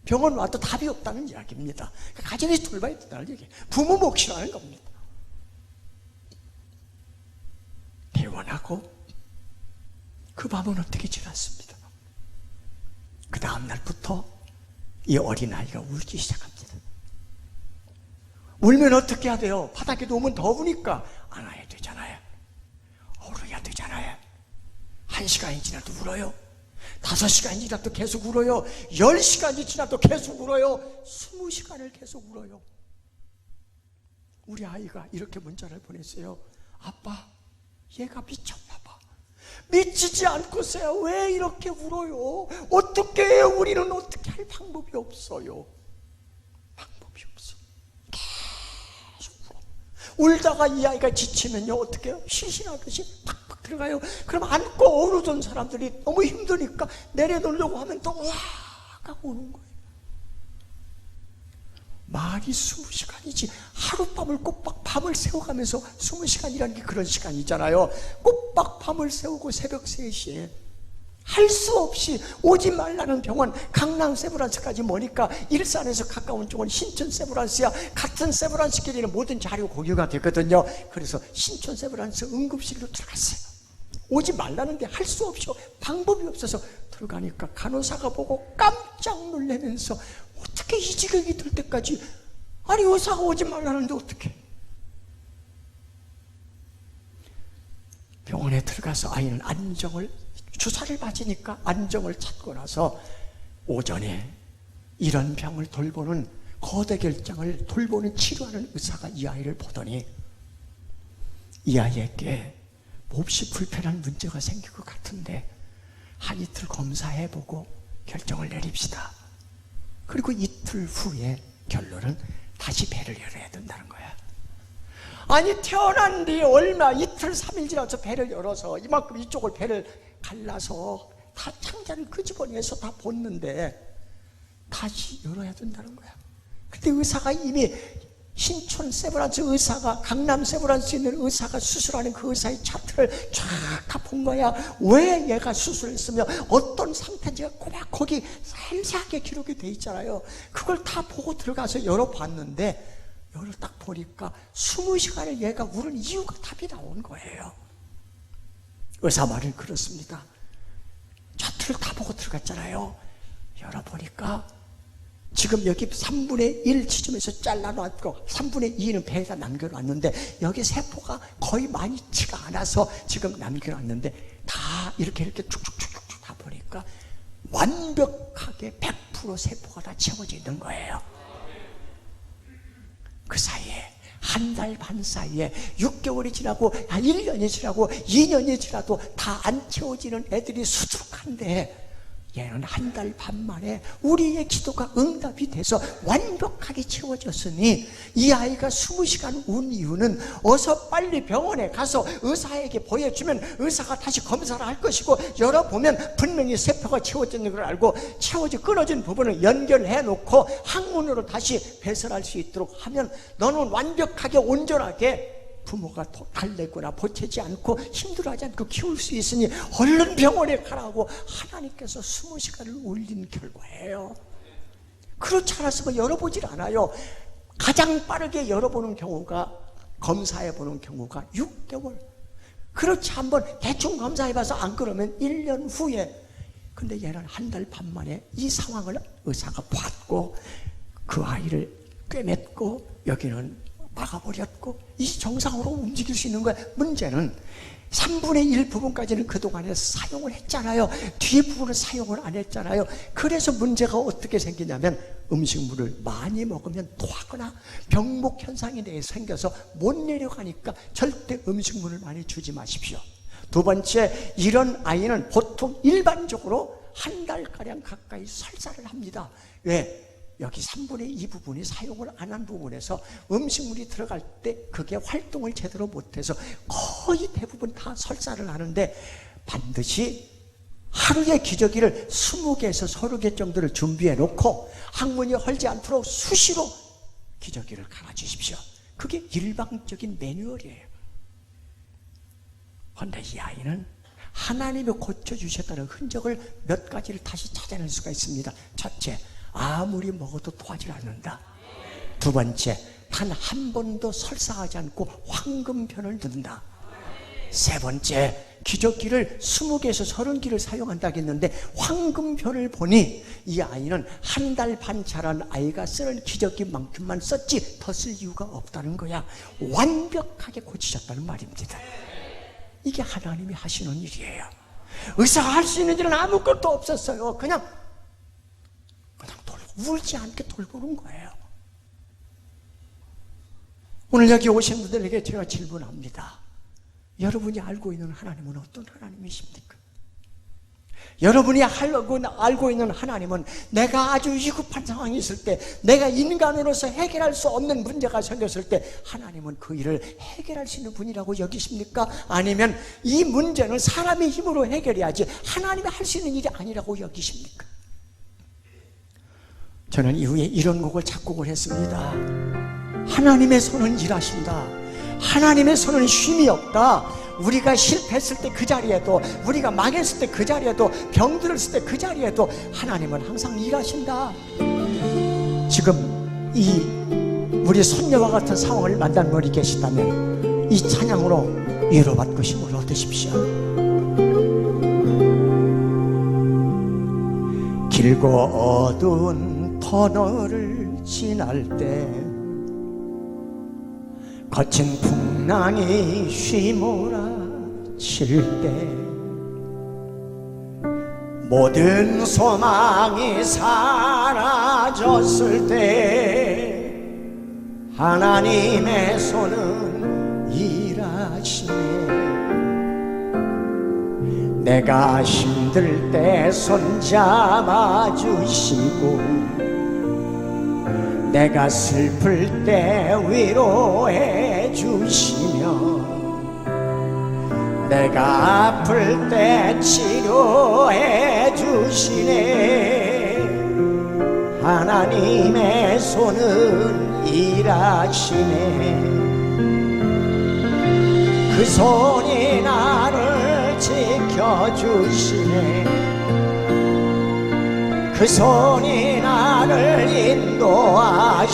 병원 와도 답이 없다는 이야기입니다. 가정에서 돌봐야 된다는 얘기예요. 부모 몫이라는 겁니다. 퇴원하고 그 밤은 어떻게 지났습니다. 그 다음 날부터 이 어린아이가 울기 시작합니다. 울면 어떻게 해야 돼요? 바닥에 놓으면 더우니까 안아야 되잖아요. 울어야 되잖아요. 1시간이 지나도 울어요. 5시간이 지나도 계속 울어요. 10시간이 지나도 계속 울어요. 20시간을 계속 울어요. 우리 아이가 이렇게 문자를 보냈어요. 아빠, 얘가 미쳤나 봐. 미치지 않고서야 왜 이렇게 울어요? 어떻게 해요? 우리는 어떻게 할 방법이 없어요. 방법이 없어. 계속 울어. 울다가 이 아이가 지치면요 어떻게 해요? 신신하듯이 팍팍 들어가요. 그럼 안고 어루던 사람들이 너무 힘드니까 내려놓으려고 하면 또 으악 하고 오는 거예요. 말이 20시간이지 하룻밤을 꼬박 밤을 새워가면서 20시간이라는 게 그런 시간이잖아요. 꼬박 밤을 새우고 새벽 3시에 할 수 없이 오지 말라는 병원 강남 세브란스까지 머니까 일산에서 가까운 쪽은 신촌 세브란스야. 같은 세브란스끼리는 모든 자료 공유가 되거든요. 그래서 신촌 세브란스 응급실로 들어갔어요. 오지 말라는데 할 수 없이 방법이 없어서 들어가니까 간호사가 보고 깜짝 놀라면서 어떻게 이 지경이 들 때까지 아니 의사가 오지 말라는데 어떻게 병원에 들어가서 아이는 안정을 주사를 맞으니까 안정을 찾고 나서 오전에 이런 병을 돌보는 거대 결장을 돌보는 치료하는 의사가 이 아이를 보더니 이 아이에게 몹시 불편한 문제가 생길 것 같은데 한 이틀 검사해보고 결정을 내립시다. 그리고 이틀 후에 결론은 다시 배를 열어야 된다는 거야. 아니 태어난 뒤 얼마 이틀 3일 지나서 배를 열어서 이만큼 이쪽을 배를 갈라서 다 창자를 끄집어내서 다 벗는데 다시 열어야 된다는 거야. 근데 의사가 이미 신촌 세브란스 의사가 강남 세브란스에 있는 의사가 수술하는 그 의사의 차트를 쫙 다 본 거야. 왜 얘가 수술했으며 어떤 상태인지가 꼬박 거기 세세하게 기록이 돼 있잖아요. 그걸 다 보고 들어가서 열어봤는데 열을 딱 보니까 20시간을 얘가 울은 이유가 답이 나온 거예요. 의사 말은 그렇습니다. 차트를 다 보고 들어갔잖아요. 열어보니까 지금 여기 3분의 1 지점에서 잘라놨고 3분의 2는 배에다 남겨놨는데 여기 세포가 거의 많지가 않아서 지금 남겨놨는데 다 이렇게 쭉쭉쭉쭉 다 보니까 완벽하게 100% 세포가 다 채워져 있는 거예요. 그 사이에 한 달 반 사이에 6개월이 지나고 1년이 지나고 2년이 지나도 다 안 채워지는 애들이 수두룩한데 얘는 한 달 반 만에 우리의 기도가 응답이 돼서 완벽하게 채워졌으니 이 아이가 20시간 운 이유는 어서 빨리 병원에 가서 의사에게 보여주면 의사가 다시 검사를 할 것이고 열어보면 분명히 세포가 채워졌는 걸 알고 채워져 끊어진 부분을 연결해 놓고 항문으로 다시 배설할 수 있도록 하면 너는 완벽하게 온전하게 부모가 달래거나 보채지 않고 힘들어하지 않고 키울 수 있으니 얼른 병원에 가라고 하나님께서 20시간을 올린 결과예요. 그렇지 않았으면 열어보질 않아요. 가장 빠르게 열어보는 경우가 검사해보는 경우가 6개월. 그렇지 한번 대충 검사해봐서 안 그러면 1년 후에. 근데 얘는 한 달 반 만에 이 상황을 의사가 봤고 그 아이를 꿰맸고 여기는 막아버렸고 이 정상으로 움직일 수 있는 거야. 문제는 3분의 1 부분까지는 그동안에 사용을 했잖아요. 뒤에 부분은 사용을 안 했잖아요. 그래서 문제가 어떻게 생기냐면 음식물을 많이 먹으면 토하거나 병목 현상이 생겨서 못 내려가니까 절대 음식물을 많이 주지 마십시오. 두 번째, 이런 아이는 보통 일반적으로 한 달가량 가까이 설사를 합니다. 왜? 여기 3분의 2 부분이 사용을 안 한 부분에서 음식물이 들어갈 때 그게 활동을 제대로 못해서 거의 대부분 다 설사를 하는데, 반드시 하루의 기저귀를 20개에서 30개 정도를 준비해 놓고 항문이 헐지 않도록 수시로 기저귀를 갈아주십시오. 그게 일방적인 매뉴얼이에요. 그런데 이 아이는 하나님이 고쳐주셨다는 흔적을 몇 가지를 다시 찾아낼 수가 있습니다. 첫째, 아무리 먹어도 토하지 않는다. 두 번째, 단 한 번도 설사하지 않고 황금편을 넣는다. 세 번째, 기저귀를 20개에서 30개를 사용한다고 했는데 황금편을 보니 이 아이는 한 달 반 자란 아이가 쓰는 기저귀만큼만 썼지 더 쓸 이유가 없다는 거야. 완벽하게 고치셨다는 말입니다. 이게 하나님이 하시는 일이에요. 의사가 할 수 있는 일은 아무것도 없었어요. 그냥 울지 않게 돌보는 거예요. 오늘 여기 오신 분들에게 제가 질문합니다. 여러분이 알고 있는 하나님은 어떤 하나님이십니까? 여러분이 알고 있는 하나님은 내가 아주 위급한 상황이 있을 때, 내가 인간으로서 해결할 수 없는 문제가 생겼을 때 하나님은 그 일을 해결할 수 있는 분이라고 여기십니까? 아니면 이 문제는 사람의 힘으로 해결해야지 하나님이 할 수 있는 일이 아니라고 여기십니까? 저는 이후에 이런 곡을 작곡을 했습니다. 하나님의 손은 일하신다. 하나님의 손은 쉼이 없다. 우리가 실패했을 때 그 자리에도, 우리가 망했을 때 그 자리에도, 병들었을 때 그 자리에도 하나님은 항상 일하신다. 지금 이 우리 손녀와 같은 상황을 만난 분이 계시다면 이 찬양으로 위로받고 힘을 얻으십시오. 길고 어두운 터널을 지날 때, 거친 풍랑이 휘몰아칠 때, 모든 소망이 사라졌을 때 하나님의 손은 일하시네. 내가 힘들 때 손잡아 주시고, 내가 슬플 때 위로해 주시며, 내가 아플 때 치료해 주시네. 하나님의 손은 일하시네. 그 손이 나를 지켜주시네. 그 손이 나를 인도하시네.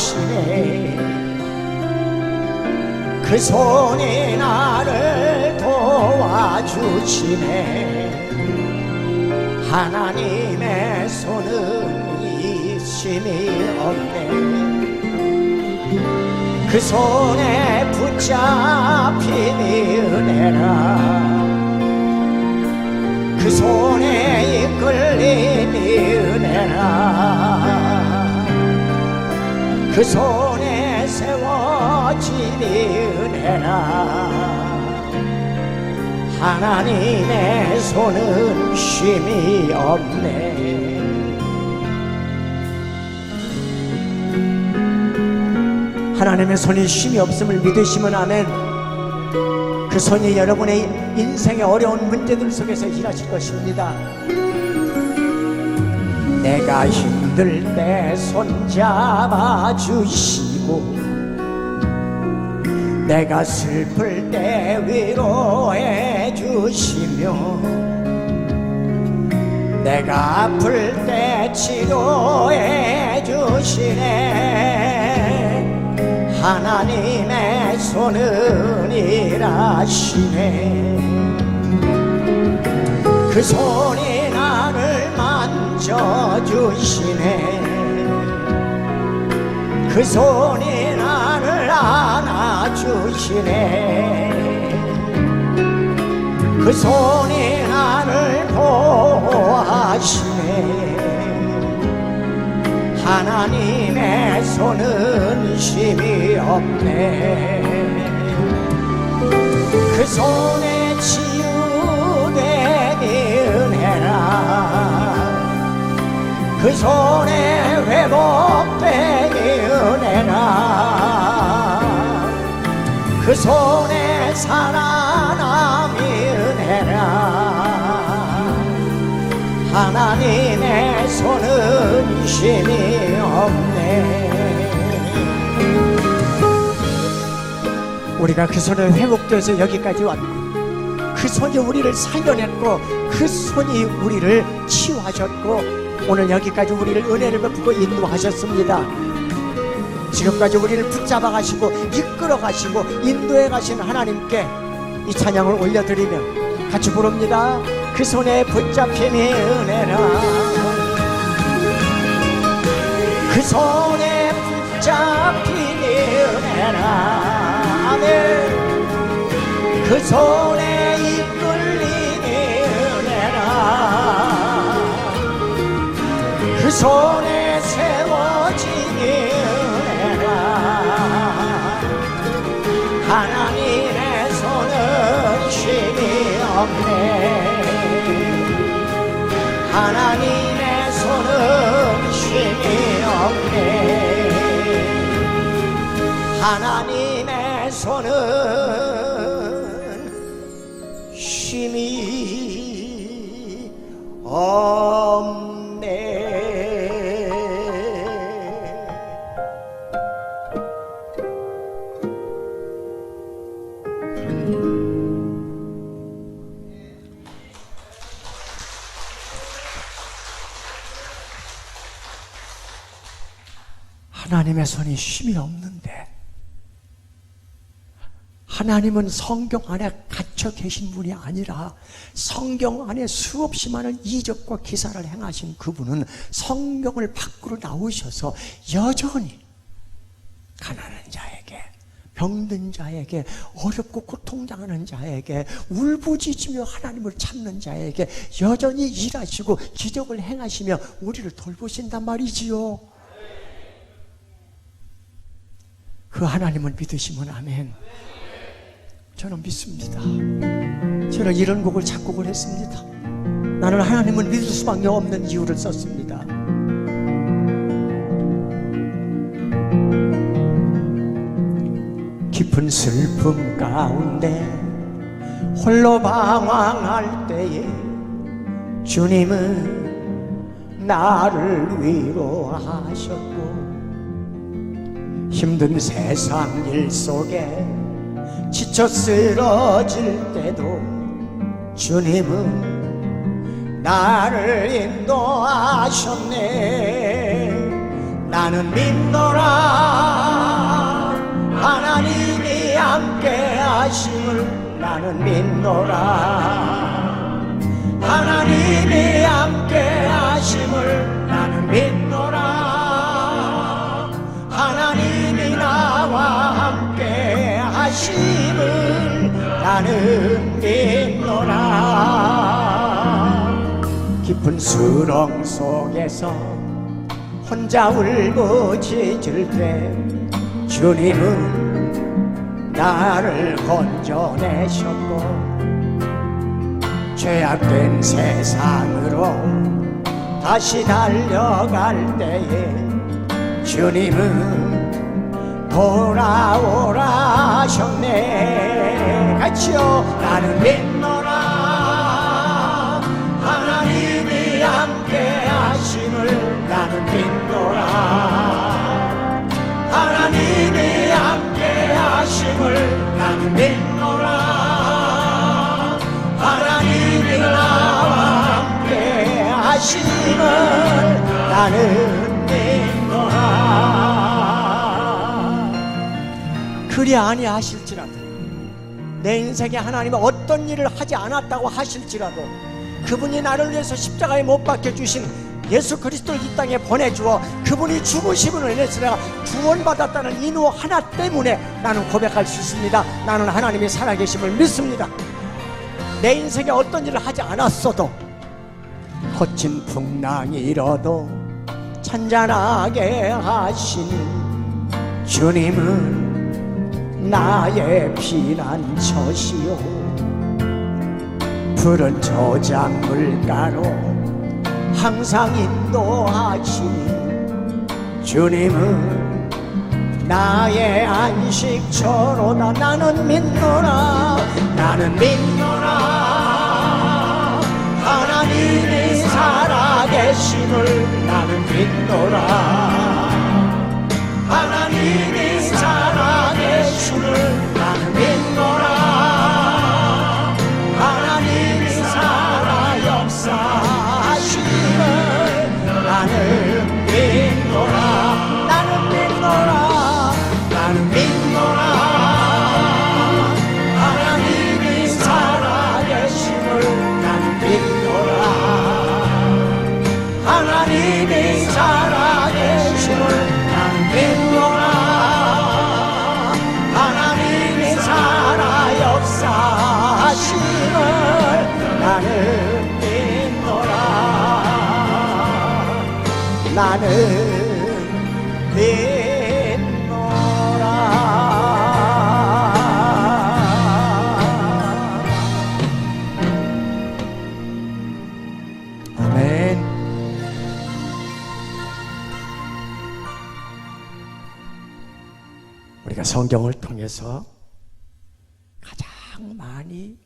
그 손이 나를 도와주시네. 하나님의 손은 이심이 없네. 그 손에 붙잡힌 은혜라, 그 손에 이끌린 은혜라, 그 손에 세워진 은혜라. 하나님의 손은 쉼이 없네. 하나님의 손이 쉼이 없음을 믿으시면 아멘. 그 손이 여러분의 인생의 어려운 문제들 속에서 일하실 것입니다. 내가 힘들 때 손잡아 주시고, 내가 슬플 때 위로해 주시며, 내가 아플 때 치료해 주시네. 하나님의 손은 일하시네. 그 손이 나를 만져주시네. 그 손이 나를 안아주시네. 그 손이 나를 보호하시네. 하나님의 손은 쉼이 없네. 그 손에 치유 그 손에 회복되니 은혜라 그 손에 살아남이 은혜라 하나님의 손은 쉼이 없네. 우리가 그 손에 회복돼서 여기까지 왔고 그 손이 우리를 살려냈고 그 손이 우리를 치유하셨고 오늘 여기까지 우리를 은혜를 베푸고 인도하셨습니다. 지금까지 우리를 붙잡아 가시고 이끌어 가시고 인도해 가신 하나님께 이 찬양을 올려드리며 같이 부릅니다. 그 손에 붙잡힘이 은혜라 그 손에 붙잡힘이 은혜라 아멘 그 손에 이끌림이 은혜라 그 손에 세워지니 은혜라 하나님의 손은 쉼이 없네 하나님의 손은 쉼이 없네 하나님의 손은 쉼이 없네. 하나님의 손이 쉼이 없는데 하나님은 성경 안에 갇혀 계신 분이 아니라 성경 안에 수없이 많은 이적과 기사를 행하신 그분은 성경을 밖으로 나오셔서 여전히 가난한 자에게 병든 자에게 어렵고 고통당하는 자에게 울부짖으며 하나님을 찾는 자에게 여전히 일하시고 기적을 행하시며 우리를 돌보신단 말이지요. 그 하나님을 믿으시면 아멘. 저는 믿습니다. 저는 이런 곡을 작곡을 했습니다. 나는 하나님을 믿을 수밖에 없는 이유를 썼습니다. 깊은 슬픔 가운데 홀로 방황할 때에 주님은 나를 위로하셨고 힘든 세상 일 속에 지쳐 쓰러질 때도 주님은 나를 인도하셨네. 나는 믿노라 하나님이 함께 하심을 나는 믿노라 하나님이 함께 하심을 나는 믿노라 하나님이 나와 함께 하심을 나는 믿노라. 깊은 수렁 속에서 혼자 울부짖을 때 주님은 나를 건져내셨고 죄악된 세상으로 다시 달려갈 때에 주님은 돌아오라 하셨네. 같이요. 나는 믿노라 하나님이 함께 하심을 나는 믿노라 하나님이 함께 하심을 나는 믿노라 하나님이 나와 함께 하심을 나는 믿노라. 그리 아니하실지라도 내 인생에 하나님은 어떤 일을 하지 않았다고 하실지라도 그분이 나를 위해서 십자가에 못 박혀주신 예수 그리스도를 이 땅에 보내주어 그분이 죽으심으로 인해서 내가 구원받았다는 인후 하나 때문에 나는 고백할 수 있습니다. 나는 하나님이 살아계심을 믿습니다. 내 인생에 어떤 일을 하지 않았어도 거친 풍랑이 일어도 찬잔하게 하시는 주님은 나의 피난처시오. 푸른 저장 물가로 항상 인도하시니 주님은 나의 안식처로다. 나는 믿노라. 나는 믿노라. 하나님이 살아계심을 나는 믿노라. 하나님이 살아계심을 나는 믿노라. 하나님이 살아 역사하심을 나는 믿노라. 나는 믿노라. 나는 믿노라. 하나님이 살아계심을 나는 믿노라. 하나님이 살아계심을 나는 믿노라. 하나님이 살아 역사하심을 나는 믿노라. 나는 믿노라. 아멘. 우리가 성경을 통해서 가장 많이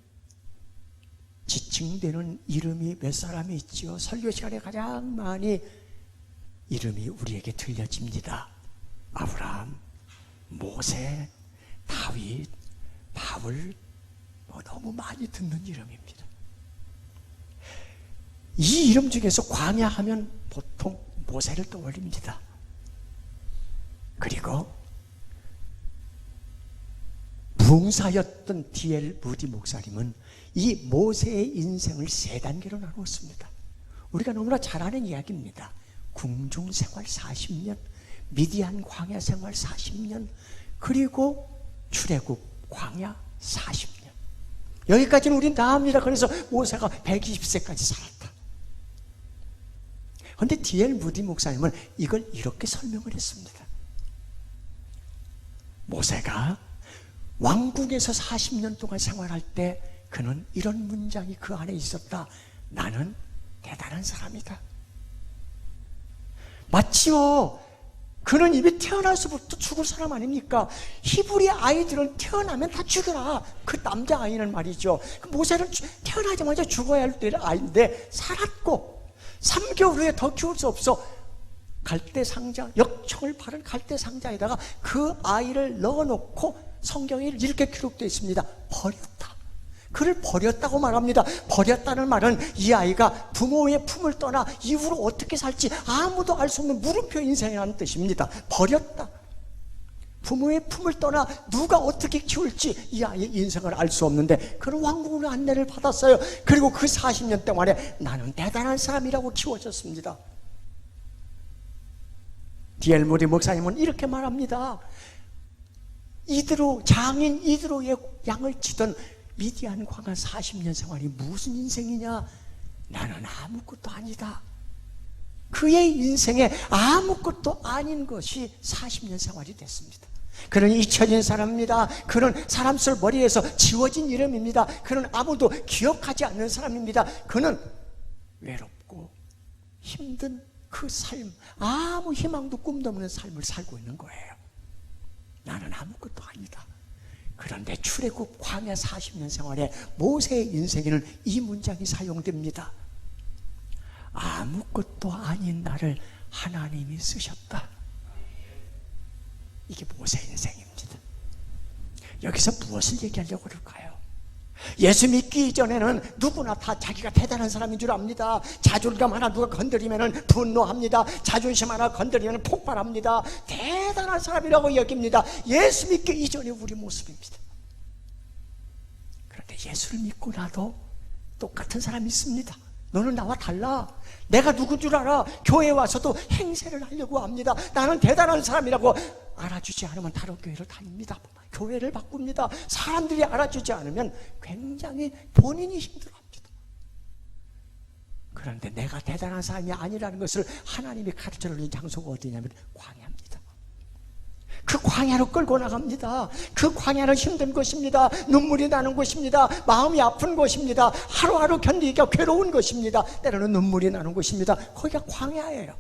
지칭되는 이름이 몇 사람이 있죠. 설교 시간에 가장 많이 이름이 우리에게 들려집니다. 아브라함, 모세, 다윗, 바울, 너무 많이 듣는 이름입니다. 이 이름 중에서 광야 하면 보통 모세를 떠올립니다. 그리고 부흥사였던 D.L. 무디 목사님은 이 모세의 인생을 세 단계로 나누었습니다. 우리가 너무나 잘 아는 이야기입니다. 궁중생활 40년, 미디안 광야 생활 40년, 그리고 출애굽 광야 40년. 여기까지는 우린 다 압니다. 그래서 모세가 120세까지 살았다. 그런데 D.L. 무디 목사님은 이걸 이렇게 설명을 했습니다. 모세가 왕궁에서 40년 동안 생활할 때 그는 이런 문장이 그 안에 있었다. 나는 대단한 사람이다. 맞지요. 그는 이미 태어나서부터 죽을 사람 아닙니까? 히브리 아이들은 태어나면 다 죽어라. 그 남자 아이는 말이죠. 모세는 태어나자마자 죽어야 할 때의 아이인데 살았고 3개월 후에 더 키울 수 없어 갈대상자, 역청을 바른 갈대상자에다가 그 아이를 넣어놓고 성경에 이렇게 기록되어 있습니다. 버렸다. 그를 버렸다고 말합니다. 버렸다는 말은 이 아이가 부모의 품을 떠나 이후로 어떻게 살지 아무도 알 수 없는 물음표 인생이라는 뜻입니다. 버렸다. 부모의 품을 떠나 누가 어떻게 키울지 이 아이의 인생을 알 수 없는데 그는 왕궁으로 안내를 받았어요. 그리고 그 40년 동안에 나는 대단한 사람이라고 키워졌습니다. D.L. 무디 목사님은 이렇게 말합니다. 장인 이드로의 양을 치던 미디안 광야 40년 생활이 무슨 인생이냐? 나는 아무것도 아니다. 그의 인생에 아무것도 아닌 것이 40년 생활이 됐습니다. 그는 잊혀진 사람입니다. 그는 사람 술 머리에서 지워진 이름입니다. 그는 아무도 기억하지 않는 사람입니다. 그는 외롭고 힘든 그 삶, 아무 희망도 꿈도 없는 삶을 살고 있는 거예요. 나는 아무것도 아니다. 그런데 출애굽 광야 40년 생활에 모세의 인생에는 이 문장이 사용됩니다. 아무것도 아닌 나를 하나님이 쓰셨다. 이게 모세 인생입니다. 여기서 무엇을 얘기하려고 그럴까요? 예수 믿기 이전에는 누구나 다 자기가 대단한 사람인 줄 압니다. 자존감 하나 누가 건드리면 분노합니다. 자존심 하나 건드리면 폭발합니다. 대단한 사람이라고 여깁니다. 예수 믿기 이전의 우리 모습입니다. 그런데 예수를 믿고 나도 똑같은 사람이 있습니다. 너는 나와 달라. 내가 누군 줄 알아. 교회에 와서도 행세를 하려고 합니다. 나는 대단한 사람이라고 알아주지 않으면 다른 교회를 다닙니다. 교회를 바꿉니다. 사람들이 알아주지 않으면 굉장히 본인이 힘들어합니다. 그런데 내가 대단한 사람이 아니라는 것을 하나님이 가르쳐주는 장소가 어디냐면 광야입니다. 그 그 광야로 끌고 나갑니다. 그 광야는 힘든 곳입니다. 눈물이 나는 곳입니다. 마음이 아픈 곳입니다. 하루하루 견디기가 괴로운 곳입니다. 때로는 눈물이 나는 곳입니다. 거기가 광야예요.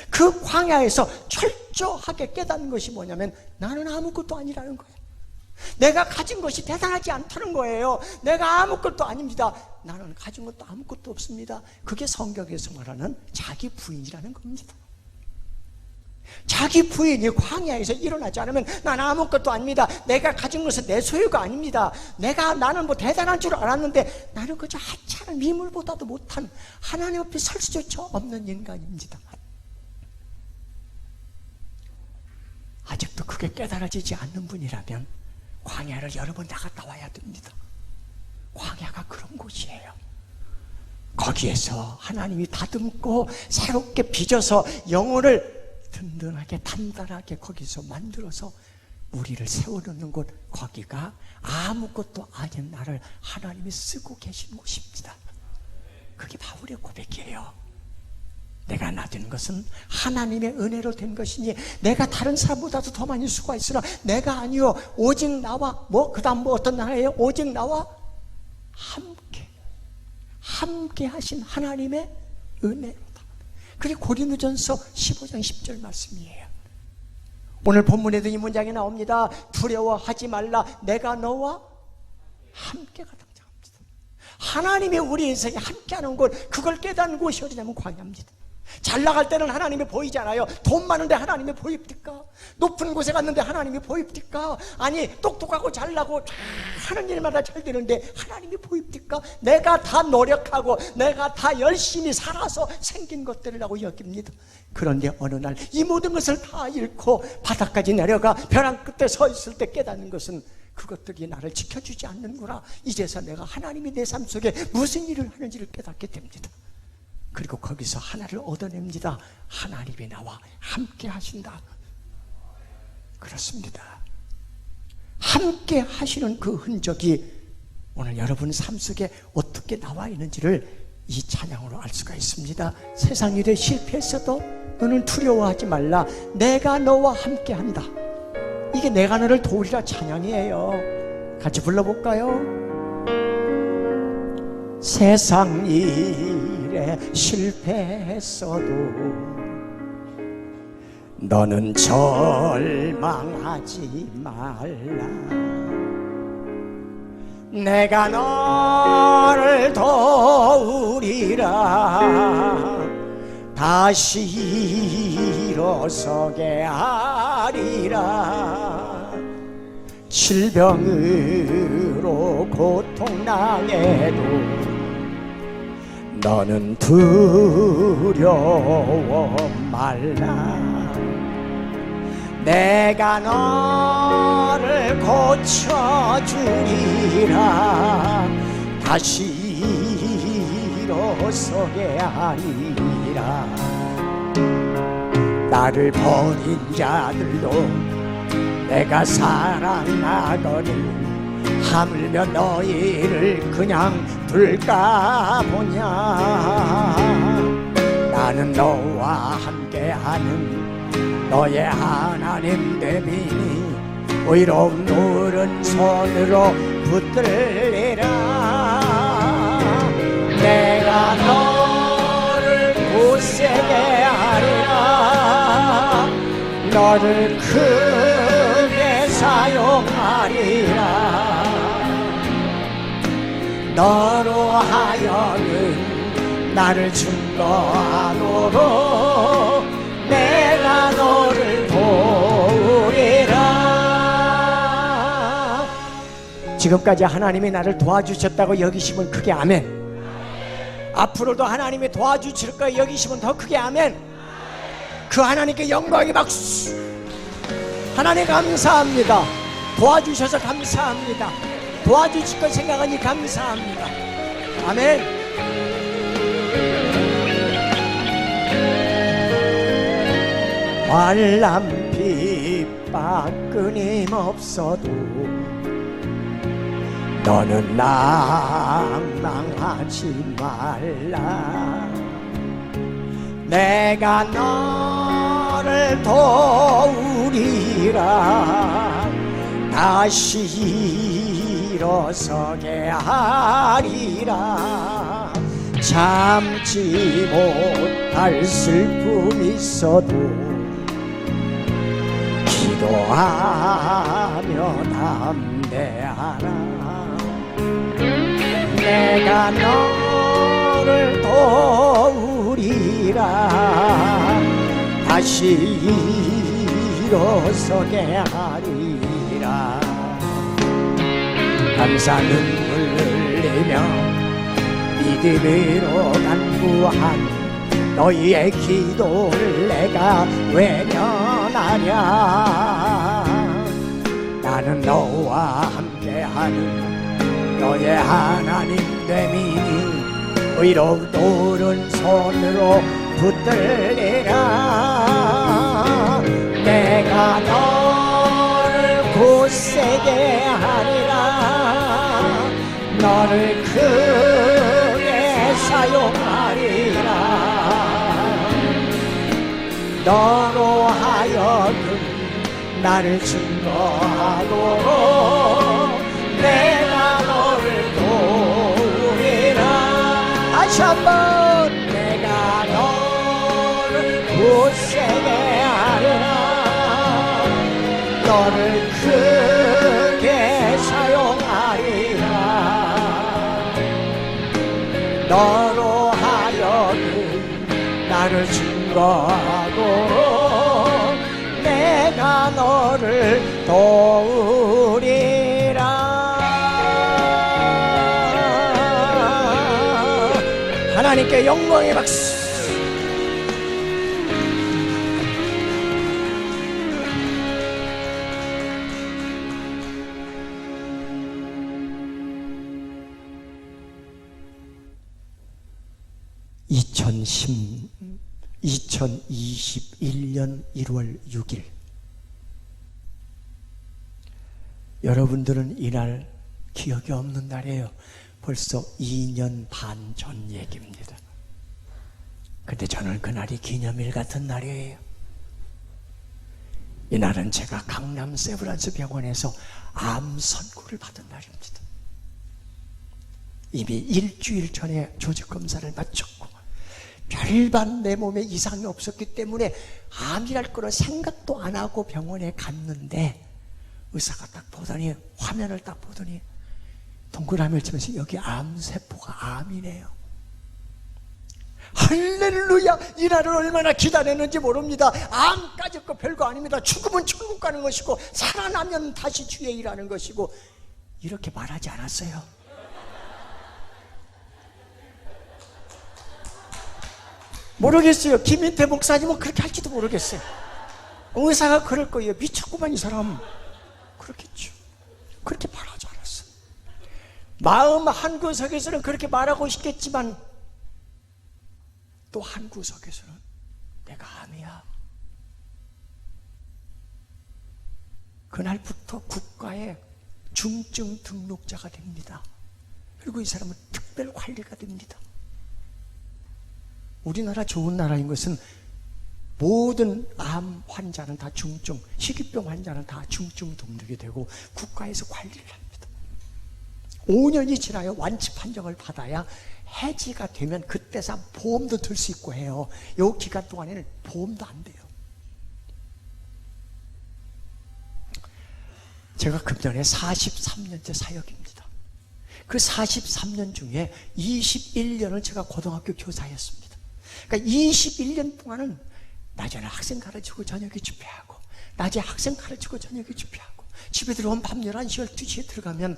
그 광야에서 철저하게 깨닫는 것이 뭐냐면 나는 아무것도 아니라는 거예요. 내가 가진 것이 대단하지 않다는 거예요. 내가 아무것도 아닙니다. 나는 가진 것도 아무것도 없습니다. 그게 성경에서 말하는 자기 부인이라는 겁니다. 자기 부인이 광야에서 일어나지 않으면 나는 아무것도 아닙니다. 내가 가진 것은 내 소유가 아닙니다. 나는 뭐 대단한 줄 알았는데 나는 그저 하찮은 미물보다도 못한 하나님 앞에 설 수조차 없는 인간입니다. 아직도 그게 깨달아지지 않는 분이라면 광야를 여러 번 나갔다 와야 됩니다. 광야가 그런 곳이에요. 거기에서 하나님이 다듬고 새롭게 빚어서 영혼을 든든하게 단단하게 거기서 만들어서 우리를 세워놓는 곳, 거기가 아무것도 아닌 나를 하나님이 쓰고 계신 곳입니다. 그게 바울의 고백이에요. 내가 나된 것은 하나님의 은혜로 된 것이니 내가 다른 사람보다도 더 많이 수고했으나 내가 아니요 오직 나와 그 다음 어떤 나라예요? 오직 나와 함께 하신 하나님의 은혜로다. 그게 고린도전서 15장 10절 말씀이에요. 오늘 본문에도 이 문장이 나옵니다. 두려워하지 말라, 내가 너와 함께가 등장합니다. 하나님이 우리 인생에 함께하는 곳, 그걸 깨닫는 곳이 어디냐면 광야입니다. 잘 나갈 때는 하나님이 보이잖아요. 돈 많은데 하나님이 보입니까? 높은 곳에 갔는데 하나님이 보입니까? 아니 똑똑하고 잘나고 하는 일마다 잘 되는데 하나님이 보입니까? 내가 다 노력하고 내가 다 열심히 살아서 생긴 것들이라고 여깁니다. 그런데 어느 날 이 모든 것을 다 잃고 바닥까지 내려가 벼랑 끝에 서 있을 때 깨닫는 것은 그것들이 나를 지켜주지 않는구나. 이제서 내가 하나님이 내 삶 속에 무슨 일을 하는지를 깨닫게 됩니다. 그리고 거기서 하나를 얻어냅니다. 하나님이 나와 함께 하신다. 그렇습니다. 함께 하시는 그 흔적이 오늘 여러분 삶 속에 어떻게 나와 있는지를 이 찬양으로 알 수가 있습니다. 세상 일에 실패했어도 너는 두려워하지 말라, 내가 너와 함께 한다. 이게 내가 너를 도우리라 찬양이에요. 같이 불러볼까요? 세상 일에 실패했어도 너는 절망하지 말라, 내가 너를 도우리라, 다시 일어서게 하리라. 질병으로 고통당해도 너는 두려워 말라, 내가 너를 고쳐주리라, 다시 일어서게 하리라. 나를 버린 자들도 내가 사랑하거든, 하물며 너희를 그냥 둘까 보냐. 나는 너와 함께하는 너의 하나님 되미니 의로움 누른 손으로 붙들리라. 내가 너를 굳세게 하리라, 너를 크게 사용하리라. 너로 하여금 나를 증거하도록 내가 너를 도우리라. 지금까지 하나님이 나를 도와주셨다고 여기시면 크게 아멘. 앞으로도 하나님이 도와주실 거 여기시면 더 크게 아멘. 그 하나님께 영광이 박수. 하나님 감사합니다. 도와주셔서 감사합니다. 도와주실 걸 생각하니 감사합니다. 아멘. 환난 핍박 끊임없어도 너는 낭망하지 말라, 내가 너를 도우리라, 하리라. 다시 일어서게 하리라. 참지 못할 슬픔이 있어도 기도하며 담대하라. 내가 너를 도우리라. 다시 일어서게 하리라. 감사 눈물 흘리며 믿음으로 간구한 너희의 기도를 내가 외면하랴. 나는 너와 함께하는 너의 하나님 됨이니 의롭도 오른손으로 붙들리라. 내가 너를 굳세게 하리라. 너를 크게 사용하리라. 너로 하여금 나를 증거하고 내가 너를 도우리라. 다시 한번 내가 너를 굳세게 하리라. 너를 크게 사용하리라. 너로 하여금 나를 증거하고 내가 너를 도우리라. 하나님께 영광의 박수. (2021년 1월 6일) 여러분들은 이날 기억이 없는 날이에요. 벌써 2년 반 전 얘기입니다. 근데 저는 그날이 기념일 같은 날이에요. 이날은 제가 강남 세브란스 병원에서 암 선고를 받은 날입니다. 이미 일주일 전에 조직검사를 마쳤고 별반 내 몸에 이상이 없었기 때문에 암이랄 거를 생각도 안 하고 병원에 갔는데 의사가 딱 보더니, 화면을 딱 보더니 동그라미를 치면서 여기 암세포가 암이네요. 할렐루야! 이 날을 얼마나 기다렸는지 모릅니다. 암까지 거 별거 아닙니다. 죽으면 천국 가는 것이고 살아나면 다시 주의 일하는 것이고, 이렇게 말하지 않았어요. 모르겠어요. 김인태 목사님은 그렇게 할지도 모르겠어요. 의사가 그럴 거예요. 미쳤구만 이 사람. 그렇겠죠. 그렇게 말하지 않았어. 마음 한 구석에서는 그렇게 말하고 싶겠지만 또 한 구석에서는 내가 암이야. 그날부터 국가의 중증 등록자가 됩니다. 그리고 이 사람은 특별 관리가 됩니다. 우리나라 좋은 나라인 것은 모든 암 환자는 다 중증, 희귀병 환자는 다 중증 등록이 되고 국가에서 관리를 합니다. 5년이 지나야 완치 판정을 받아야 해지가 되면 그때서 보험도 들 수 있고 해요. 이 기간 동안에는 보험도 안 돼요. 제가 금년에 43년째 사역입니다. 그 43년 중에 21년을 제가 고등학교 교사였습니다. 그러니까 21년 동안은 낮에는 학생 가르치고 저녁에 집회하고, 낮에 학생 가르치고 저녁에 집회하고, 집에 들어오면 밤 11시, 12시에 들어가면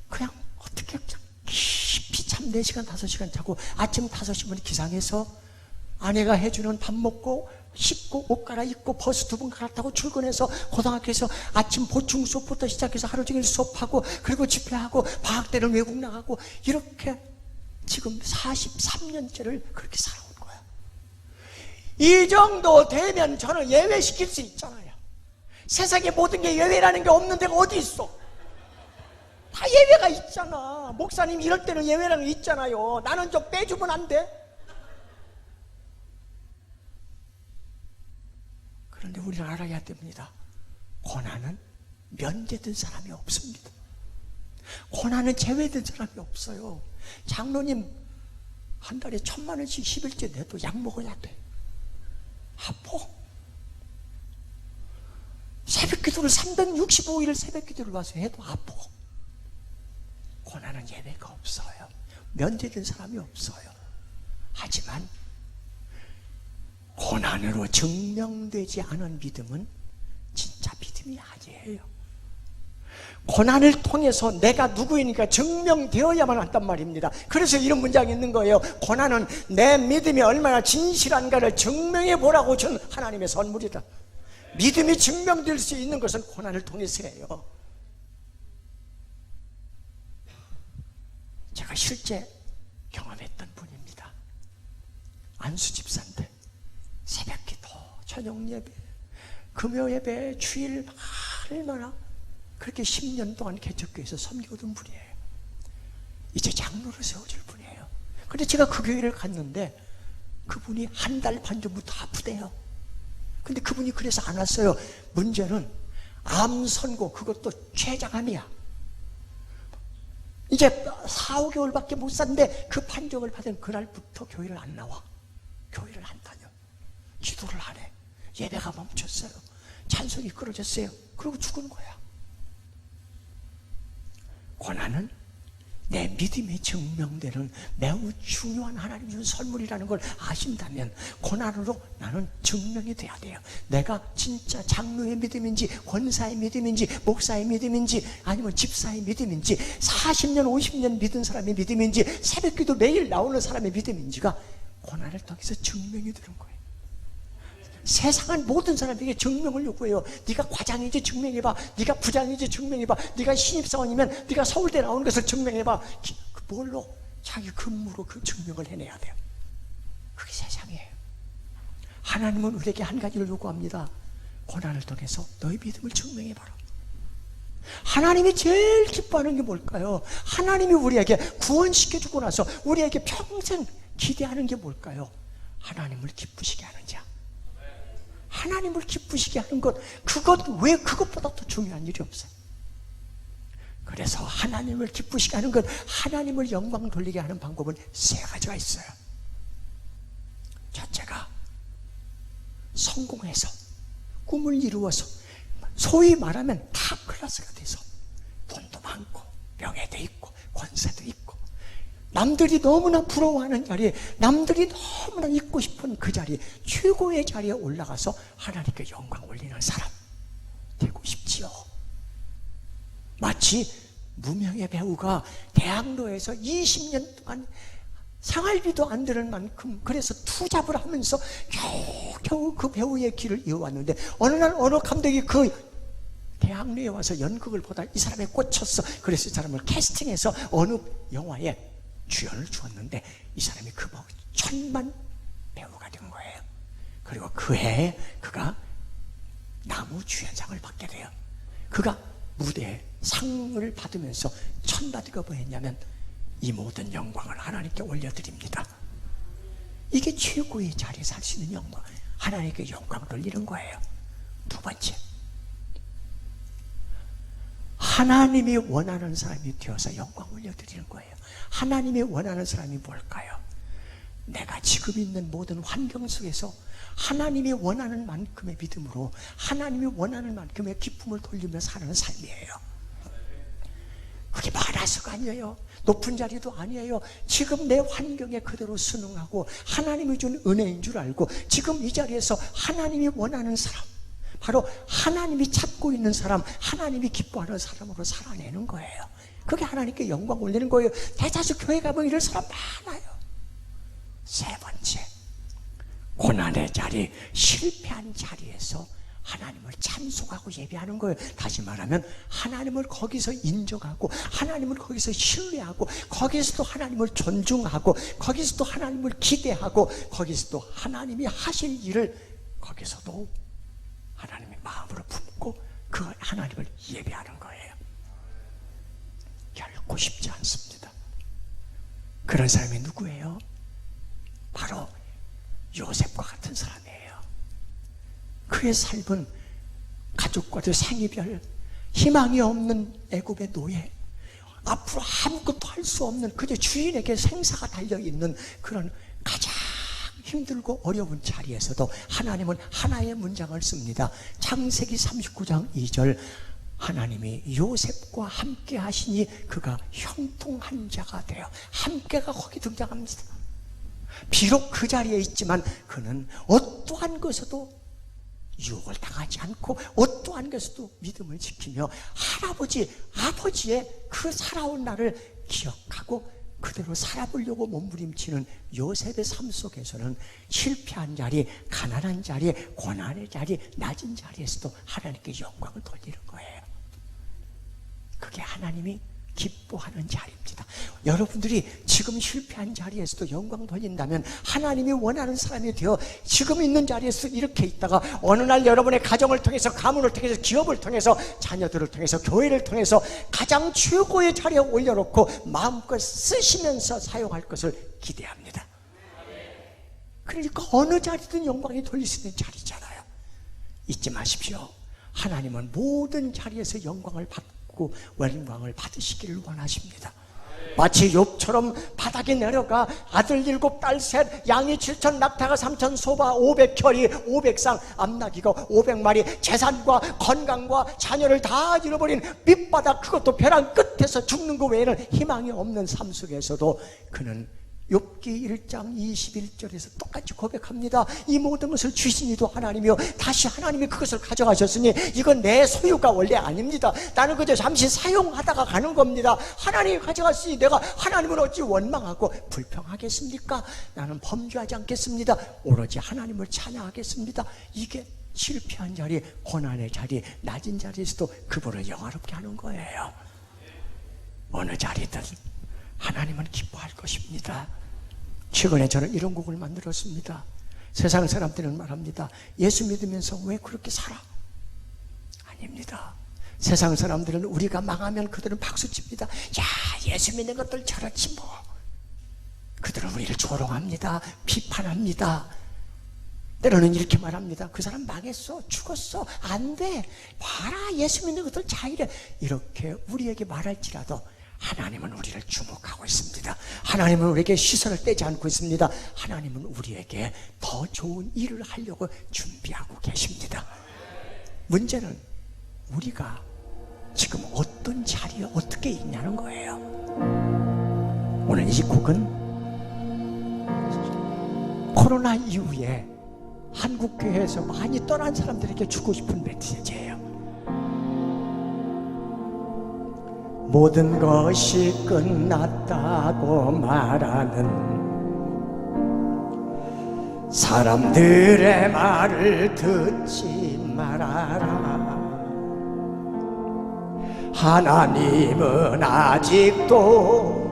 그냥 어떻게 깊이 잠 4시간, 5시간 자고 아침 5시면 기상해서 아내가 해주는 밥 먹고 씻고 옷 갈아입고 버스 2번 갈아타고 출근해서 고등학교에서 아침 보충 수업부터 시작해서 하루 종일 수업하고, 그리고 집회하고, 방학 때는 외국 나가고, 이렇게 지금 43년째를 그렇게 살아온 거야. 이 정도 되면 저는 예외시킬 수 있잖아요. 세상에 모든 게 예외라는 게 없는 데가 어디 있어? 다 예외가 있잖아. 목사님 이럴 때는 예외라는 게 있잖아요. 나는 좀 빼주면 안 돼? 그런데 우리는 알아야 됩니다. 고난은 면제된 사람이 없습니다. 고난은 제외된 사람이 없어요. 장로님 한 달에 1,000,000원씩 11째 내도 약 먹어야 돼. 아파. 새벽기도를 365일 새벽기도를 와서 해도 아파. 고난은 예외가 없어요. 면제된 사람이 없어요. 하지만 고난으로 증명되지 않은 믿음은 진짜 믿음이 아니에요. 고난을 통해서 내가 누구이니까 증명되어야만 한단 말입니다. 그래서 이런 문장이 있는 거예요. 고난은 내 믿음이 얼마나 진실한가를 증명해 보라고 준 하나님의 선물이다. 믿음이 증명될 수 있는 것은 고난을 통해서예요. 제가 실제 경험했던 분입니다. 안수 집사인데 새벽기도, 저녁예배, 금요예배, 주일 얼마나 그렇게 10년 동안 개척교회에서 섬기던 분이에요. 이제 장로로 세워질 분이에요. 근데 제가 그 교회를 갔는데 그분이 한 달 반 전부터 아프대요. 근데 그분이 그래서 안 왔어요. 문제는 암 선고, 그것도 췌장암이야. 이제 4, 5개월밖에 못 샀는데 그 판정을 받은 그날부터 교회를 안 나와. 교회를 안 다녀. 기도를 안 해. 예배가 멈췄어요. 찬송이 끊어졌어요. 그리고 죽은 거야. 고난은 내 믿음이 증명되는 매우 중요한 하나님 준 선물이라는 걸 아신다면 고난으로 나는 증명이 돼야 돼요. 내가 진짜 장로의 믿음인지 권사의 믿음인지 목사의 믿음인지 아니면 집사의 믿음인지 40년 50년 믿은 사람의 믿음인지 새벽기도 매일 나오는 사람의 믿음인지가 고난을 통해서 증명이 되는 거예요. 세상은 모든 사람에게 증명을 요구해요. 네가 과장인지 증명해봐. 네가 부장인지 증명해봐. 네가 신입사원이면 네가 서울대 나오는 것을 증명해봐. 뭘로? 자기 근무로 그 증명을 해내야 돼요. 그게 세상이에요. 하나님은 우리에게 한 가지를 요구합니다. 고난을 통해서 너의 믿음을 증명해봐라. 하나님이 제일 기뻐하는 게 뭘까요? 하나님이 우리에게 구원시켜주고 나서 우리에게 평생 기대하는 게 뭘까요? 하나님을 기쁘시게 하는 자. 하나님을 기쁘시게 하는 것, 왜 그것보다 더 중요한 일이 없어요. 그래서 하나님을 기쁘시게 하는 것, 하나님을 영광 돌리게 하는 방법은 3가지가 있어요. 첫째가 성공해서 꿈을 이루어서 소위 말하면 탑 클래스가 돼서 돈도 많고 명예도 있고 권세도 있고 남들이 너무나 부러워하는 자리에, 남들이 너무나 있고 싶은 그 자리에, 최고의 자리에 올라가서 하나님께 영광 올리는 사람 되고 싶지요. 마치 무명의 배우가 대학로에서 20년 동안 생활비도 안 드는 만큼 그래서 투잡을 하면서 겨우 그 배우의 길을 이어왔는데 어느 날 어느 감독이 그 대학로에 와서 연극을 보다 이 사람에 꽂혔어. 그래서 이 사람을 캐스팅해서 어느 영화에 주연을 주었는데 이 사람이 그 천만 배우가 된 거예요. 그리고 그 해에 그가 나무 주연상을 받게 돼요. 그가 무대에 상을 받으면서 천받이가 뭐였냐면 이 모든 영광을 하나님께 올려드립니다. 이게 최고의 자리에 살 수 있는 영광, 하나님께 영광을 돌리는 거예요. 두 번째, 하나님이 원하는 사람이 되어서 영광 올려드리는 거예요. 하나님이 원하는 사람이 뭘까요? 내가 지금 있는 모든 환경 속에서 하나님이 원하는 만큼의 믿음으로 하나님이 원하는 만큼의 기쁨을 돌리며 사는 삶이에요. 그게 많아서가 아니에요. 높은 자리도 아니에요. 지금 내 환경에 그대로 순응하고 하나님이 준 은혜인 줄 알고 지금 이 자리에서 하나님이 원하는 사람, 바로 하나님이 찾고 있는 사람, 하나님이 기뻐하는 사람으로 살아내는 거예요. 그게 하나님께 영광 올리는 거예요. 대다수 교회 가면 이런 사람 많아요. 세 번째, 고난의 자리, 실패한 자리에서 하나님을 찬송하고 예배하는 거예요. 다시 말하면 하나님을 거기서 인정하고 하나님을 거기서 신뢰하고 거기서도 하나님을 존중하고 거기서도 하나님을 기대하고 거기서도 하나님이 하실 일을 거기서도 하나님의 마음으로 품고 그 하나님을 예배하는 거예요. 결코 쉽지 않습니다. 그런 사람이 누구예요? 바로 요셉과 같은 사람이에요. 그의 삶은 가족과도 생이별, 희망이 없는 애굽의 노예, 앞으로 아무것도 할 수 없는 그저 주인에게 생사가 달려있는 그런 가장 힘들고 어려운 자리에서도 하나님은 하나의 문장을 씁니다. 창세기 39장 2절, 하나님이 요셉과 함께 하시니 그가 형통한 자가 되어. 함께가 거기 등장합니다. 비록 그 자리에 있지만 그는 어떠한 것에도 유혹을 당하지 않고 어떠한 것에도 믿음을 지키며 할아버지, 아버지의 그 살아온 날을 기억하고 그대로 살아보려고 몸부림치는 요셉의 삶 속에서는 실패한 자리, 가난한 자리, 고난의 자리, 낮은 자리에서도 하나님께 영광을 돌리는 거예요. 그게 하나님이 기뻐하는 자리입니다. 여러분들이 지금 실패한 자리에서도 영광 돌린다면 하나님이 원하는 사람이 되어 지금 있는 자리에서 이렇게 있다가 어느 날 여러분의 가정을 통해서, 가문을 통해서, 기업을 통해서, 자녀들을 통해서, 교회를 통해서 가장 최고의 자리에 올려놓고 마음껏 쓰시면서 사용할 것을 기대합니다. 그러니까 어느 자리든 영광이 돌릴 수 있는 자리잖아요. 잊지 마십시오. 하나님은 모든 자리에서 영광을 받고 영광을 받으시기를 원하십니다. 마치 욥처럼 바닥에 내려가 아들 7, 딸 3, 양이 7천, 낙타가 3천, 소바 500켜리, 500상, 암나귀가 500마리, 재산과 건강과 자녀를 다 잃어버린 밑바닥, 그것도 벼랑 끝에서 죽는 것 외에는 희망이 없는 삶 속에서도 그는 욥기 1장 21절에서 똑같이 고백합니다. 이 모든 것을 주신 이도 하나님이요 다시 하나님이 그것을 가져가셨으니 이건 내 소유가 원래 아닙니다. 나는 그저 잠시 사용하다가 가는 겁니다. 하나님이 가져갔으니 내가 하나님을 어찌 원망하고 불평하겠습니까? 나는 범죄하지 않겠습니다. 오로지 하나님을 찬양하겠습니다. 이게 실패한 자리, 고난의 자리, 낮은 자리에서도 그분을 영화롭게 하는 거예요. 어느 자리든 하나님은 기뻐할 것입니다. 최근에 저는 이런 곡을 만들었습니다. 세상 사람들은 말합니다. 예수 믿으면서 왜 그렇게 살아? 아닙니다. 세상 사람들은 우리가 망하면 그들은 박수칩니다. 야, 예수 믿는 것들 저렇지 뭐. 그들은 우리를 조롱합니다. 비판합니다. 때로는 이렇게 말합니다. 그 사람 망했어, 죽었어, 안 돼, 봐라, 예수 믿는 것들 자이래. 이렇게 우리에게 말할지라도 하나님은 우리를 주목하고 있습니다. 하나님은 우리에게 시선을 떼지 않고 있습니다. 하나님은 우리에게 더 좋은 일을 하려고 준비하고 계십니다. 문제는 우리가 지금 어떤 자리에 어떻게 있냐는 거예요. 오늘 이 곡은 코로나 이후에 한국교회에서 많이 떠난 사람들에게 주고 싶은 메시지예요. 모든 것이 끝났다고 말하는 사람들의 말을 듣지 말아라. 하나님은 아직도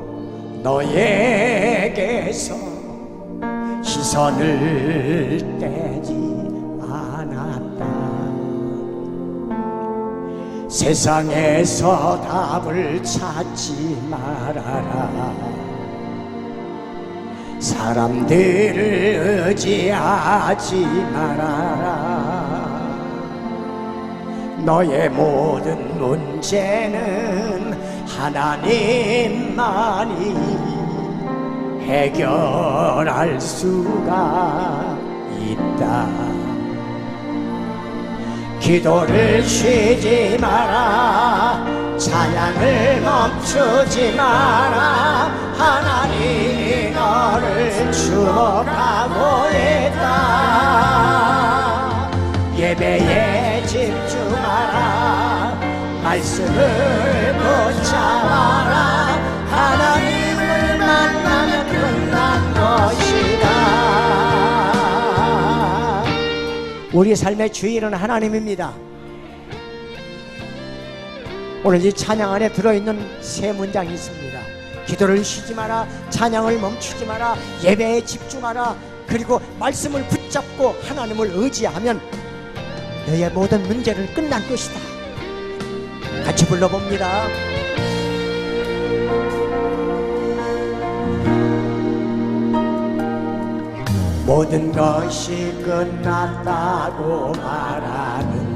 너에게서 시선을 떼지 않았다. 세상에서 답을 찾지 말아라. 사람들을 의지하지 말아라. 너의 모든 문제는 하나님만이 해결할 수가 있다. 기도를 쉬지 마라. 찬양을 멈추지 마라. 하나님이 너를 주목하고 있다. 예배에 집중하라. 말씀을 붙잡아라. 하나님을 만나면 끝난 것이다. 우리 삶의 주인은 하나님입니다. 오늘 이 찬양 안에 들어있는 세 문장이 있습니다. 기도를 쉬지 마라. 찬양을 멈추지 마라. 예배에 집중하라. 그리고 말씀을 붙잡고 하나님을 의지하면 너의 모든 문제는 끝난 것이다. 같이 불러봅니다. 모든 것이 끝났다고 말하는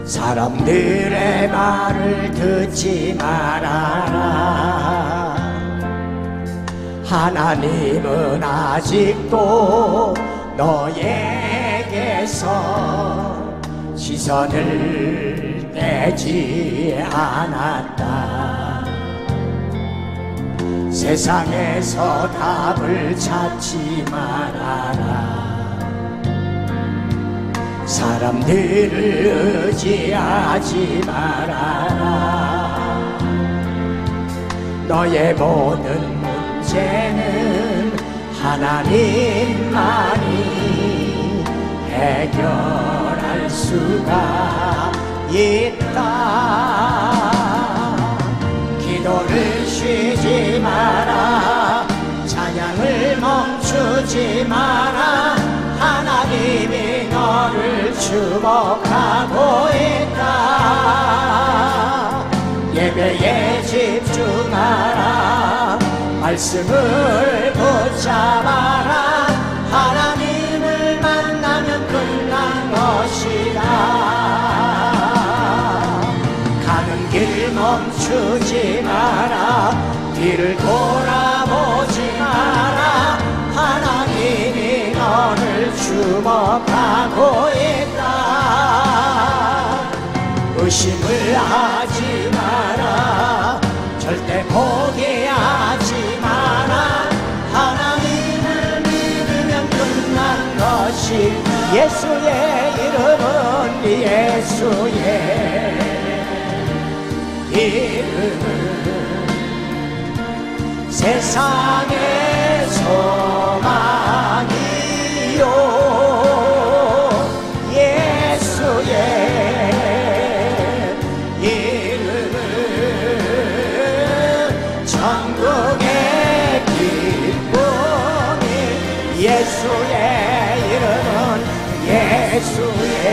사람들의 말을 듣지 말아라. 하나님은 아직도 너에게서 시선을 떼지 않았다. 세상에서 답을 찾지 말아라. 사람들을 의지하지 말아라. 너의 모든 문제는 하나님만이 해결할 수가 있다. 기도를 쉬지 마라. 찬양을 멈추지 마라. 하나님이 너를 주목하고 있다. 예배에 집중하라. 말씀을 붙잡아라. 하나님을 만나면 끝난 것이다. 가는 길 멈추지 마라. 뒤를 돌아보지 마라. 하나님이 너를 주목하고 있다. 의심을 하지 마라. 절대 포기하지 마라. 하나님을 믿으면 끝난 것이 예수의 이름은 예수의 이름은 세상의 소망이요 예수의 이름은 천국의 기쁨이 예수의 이름은 예수의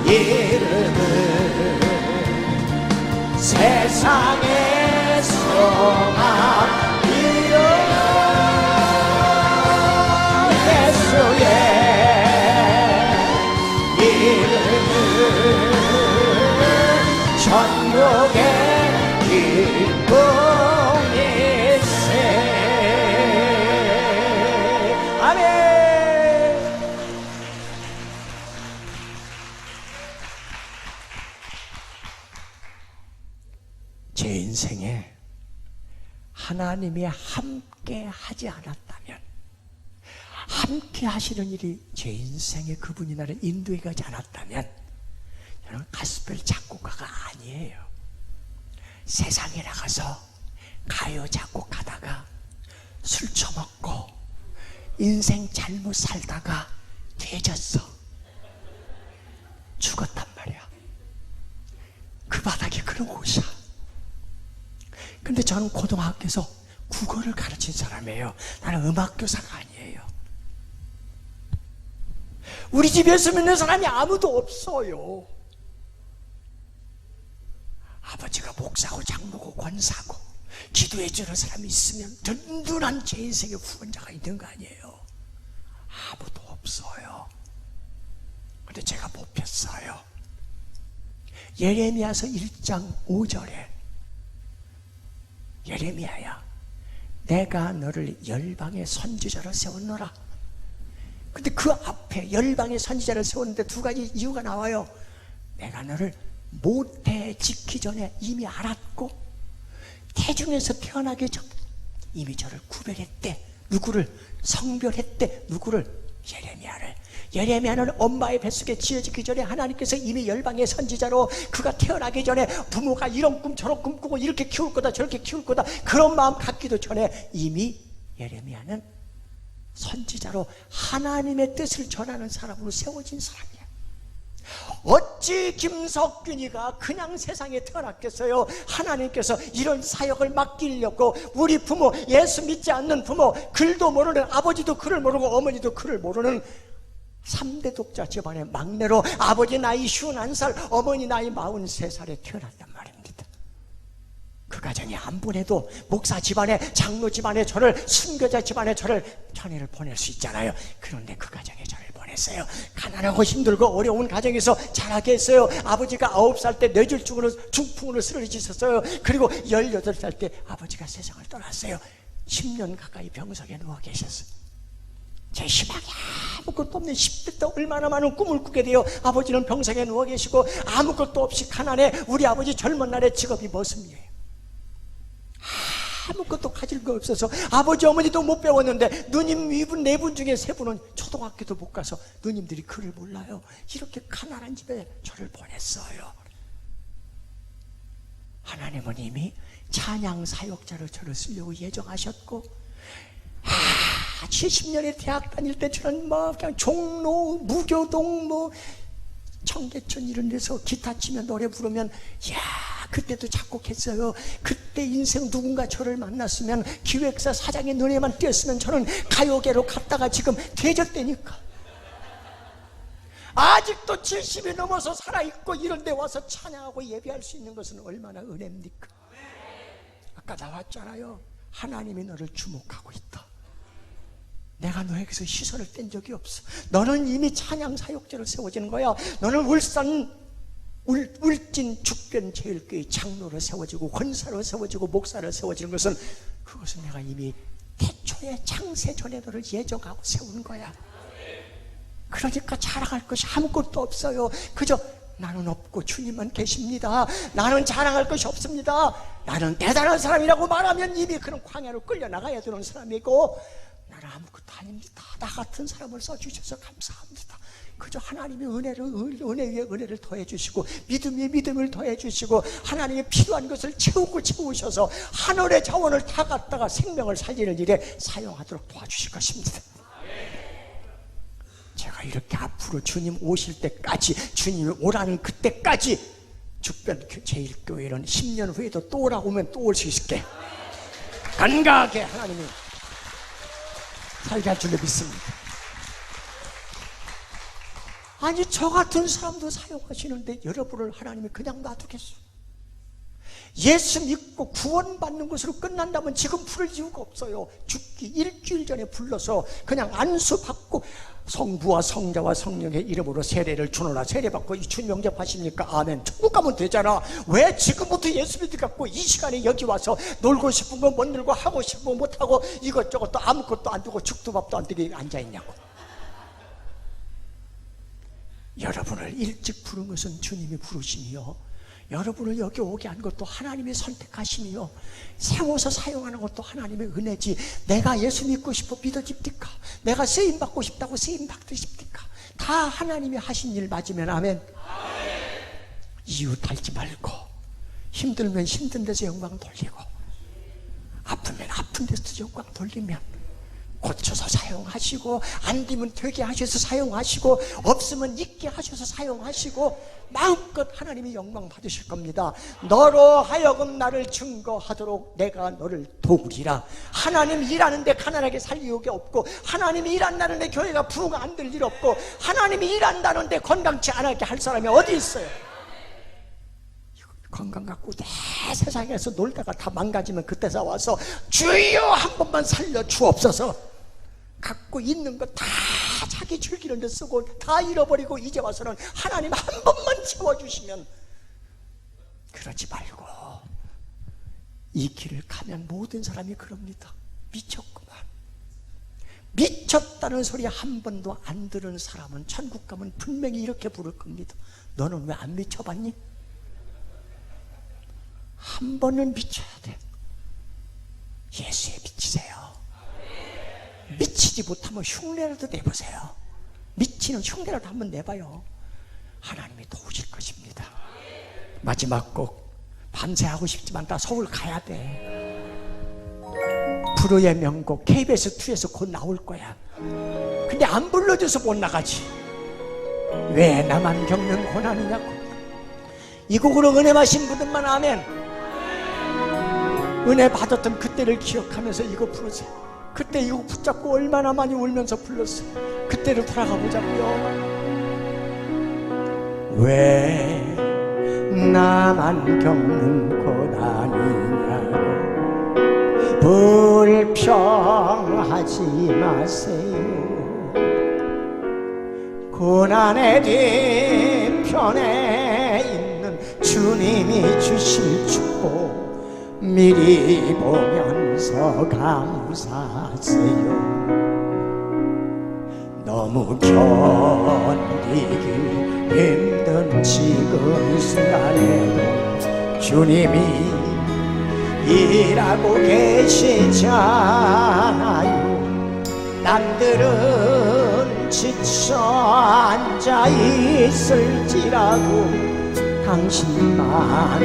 이름은 세상의 소망이요 예수의 이름은 천국의 기쁨일세. 아멘. 제 인생에 하나님이 함께 하지 않았다면, 함께 하시는 일이 제 인생에 그분이 나를 인도해 가지 않았다면 저는 가스펠 작곡가가 아니에요. 세상에 나가서 가요 작곡하다가 술 처먹고 인생 잘못 살다가 뒤졌어. 죽었단 말이야. 그 바닥이 그런 곳이야. 근데 저는 고등학교에서 국어를 가르친 사람이에요. 나는 음악교사가 아니에요. 우리 집 예수 믿는 사람이 아무도 없어요. 아버지가 목사고 장로고 권사고 기도해 주는 사람이 있으면 든든한 제 인생의 후원자가 있는 거 아니에요. 아무도 없어요. 근데 제가 뽑혔어요. 예레미야서 1장 5절에 예레미야야, 내가 너를 열방의 선지자로 세웠노라. 근데 그 앞에 열방의 선지자를 세웠는데 두 가지 이유가 나와요. 내가 너를 모태 짓기 전에 이미 알았고, 태중에서 태어나기 전 이미 저를 구별했대. 누구를? 성별했대. 누구를? 예레미야를. 예레미야는 엄마의 뱃속에 지어지기 전에 하나님께서 이미 열방의 선지자로, 그가 태어나기 전에 부모가 이런 꿈 저런 꿈 꾸고 이렇게 키울 거다 저렇게 키울 거다 그런 마음 갖기도 전에 이미 예레미야는 선지자로 하나님의 뜻을 전하는 사람으로 세워진 사람이야. 어찌 김석균이가 그냥 세상에 태어났겠어요? 하나님께서 이런 사역을 맡기려고 우리 부모, 예수 믿지 않는 부모, 글도 모르는 아버지도 글을 모르고 어머니도 글을 모르는 3대 독자 집안의 막내로 아버지 나이 51살, 어머니 나이 43살에 태어났단 말입니다. 그 가정이 안 보내도 목사 집안에, 장로 집안에 저를, 순교자 집안에 저를, 천혜를 보낼 수 있잖아요. 그런데 그 가정에 저를 보내 했어요. 가난하고 힘들고 어려운 가정에서 자라게 했어요. 아버지가 9살 때 뇌졸중으로 중풍으로 쓰러지셨어요. 그리고 18살 때 아버지가 세상을 떠났어요. 10년 가까이 병석에 누워 계셨어요. 제 희망이 아무것도 없는 10대 때 얼마나 많은 꿈을 꾸게 돼요. 아버지는 병석에 누워 계시고 아무것도 없이 가난해. 우리 아버지 젊은 날의 직업이 머슴이에요. 아무것도 가질 거 없어서 아버지 어머니도 못 배웠는데 누님 이분 4분 중에 3분은 초등학교도 못 가서 누님들이 글을 몰라요. 이렇게 가난한 집에 저를 보냈어요. 하나님은 이미 찬양 사역자로 저를 쓰려고 예정하셨고 70년에 대학 다닐 때 저는 그냥 종로, 무교동, 청계천 이런 데서 기타 치면 노래 부르면 그때도 작곡했어요. 그때 인생 누군가 저를 만났으면 기획사 사장의 눈에만 띄었으면 저는 가요계로 갔다가 지금 대적되니까 아직도 70이 넘어서 살아있고 이런 데 와서 찬양하고 예배할 수 있는 것은 얼마나 은혜입니까? 아까 나왔잖아요. 하나님이 너를 주목하고 있다. 내가 너에게서 시선을 뗀 적이 없어. 너는 이미 찬양 사역자로 세워지는 거야. 너는 울진 죽변 제일교회 장로로 세워지고 권사로 세워지고 목사로 세워지는 것은 그것은 내가 이미 태초에 창세 전에 너를 예정하고 세운 거야. 그러니까 자랑할 것이 아무것도 없어요. 그저 나는 없고 주님만 계십니다. 나는 자랑할 것이 없습니다. 나는 대단한 사람이라고 말하면 이미 그런 광야로 끌려나가야 되는 사람이고 나는 아무것도 아닙니다. 나 같은 사람을 써주셔서 감사합니다. 그저 하나님의 은혜 위에 은혜를 더해주시고 믿음 위에 믿음을 더해주시고 하나님의 필요한 것을 채우셔서 하늘의 자원을 다 갖다가 생명을 살리는 일에 사용하도록 도와주실 것입니다. 제가 이렇게 앞으로 주님 오실 때까지, 주님이 오라는 그때까지 죽변 제일교회는 10년 후에도 또 오라고 하면 또 올 수 있을게. 건강하게 하나님이 살게 할 줄로 믿습니다. 아니 저 같은 사람도 사용하시는데 여러분을 하나님이 그냥 놔두겠어요? 예수 믿고 구원받는 것으로 끝난다면 지금 부를 이유가 없어요. 죽기 일주일 전에 불러서 그냥 안수받고 성부와 성자와 성령의 이름으로 세례를 주노라. 세례받고 주님 영접하십니까? 아멘. 천국 가면 되잖아. 왜 지금부터 예수 믿어갖고 이 시간에 여기 와서 놀고 싶은 거 못 놀고 하고 싶은 거 못하고 이것저것 또 아무것도 안 두고 죽도 밥도 안 되게 앉아있냐고. 여러분을 일찍 부른 것은 주님이 부르심이요, 여러분을 여기 오게 한 것도 하나님이 선택하심이요, 세워서 사용하는 것도 하나님의 은혜지. 내가 예수 믿고 싶어 믿어집니까? 내가 쓰임받고 싶다고 쓰임받고 싶니까? 다 하나님이 하신 일 맞으면 아멘. 이유 달지 말고 힘들면 힘든 데서 영광 돌리고 아프면 아픈 데서 영광 돌리면 고쳐서 사용하시고 안 되면 되게 하셔서 사용하시고 없으면 있게 하셔서 사용하시고 마음껏 하나님이 영광 받으실 겁니다. 너로 하여금 나를 증거하도록 내가 너를 도우리라. 하나님 일하는데 가난하게 살 이유가 없고 하나님이 일한다는데 교회가 부흥 안 될 일 없고 하나님이 일한다는데 건강치 않게 할 사람이 어디 있어요? 건강 갖고 내 세상에서 놀다가 다 망가지면 그때서 와서 주여 한 번만 살려 주옵소서. 갖고 있는 거 다 자기 즐기는 데 쓰고 다 잃어버리고 이제 와서는 하나님 한 번만 채워주시면, 그러지 말고 이 길을 가면 모든 사람이 그럽니다. 미쳤구만. 미쳤다는 소리 한 번도 안 들은 사람은 천국 가면 분명히 이렇게 부를 겁니다. 너는 왜 안 미쳐봤니? 한 번은 미쳐야 돼. 예수에 미치세요. 미치지 못하면 흉내라도 내보세요. 미치는 흉내라도 한번 내봐요. 하나님이 도우실 것입니다. 마지막 곡 밤새 하고 싶지만 나 서울 가야 돼. 불후의 명곡 KBS2에서 곧 나올 거야. 근데 안 불러줘서 못 나가지. 왜 나만 겪는 고난이냐고. 이 곡으로 은혜 마신 분들만 아멘. 은혜 받았던 그때를 기억하면서 이거 부르세요. 그때 이거 붙잡고 얼마나 많이 울면서 불렀어요. 그때를 돌아가 보자고요. 왜 나만 겪는 고난이냐고 불평하지 마세요. 고난의 뒤편에 있는 주님이 주실 축복 미리 보면서 감사하세요. 너무 견디기 힘든 지금 이 순간에도 주님이 일하고 계시잖아요. 남들은 지쳐 앉아 있을지라도 당신만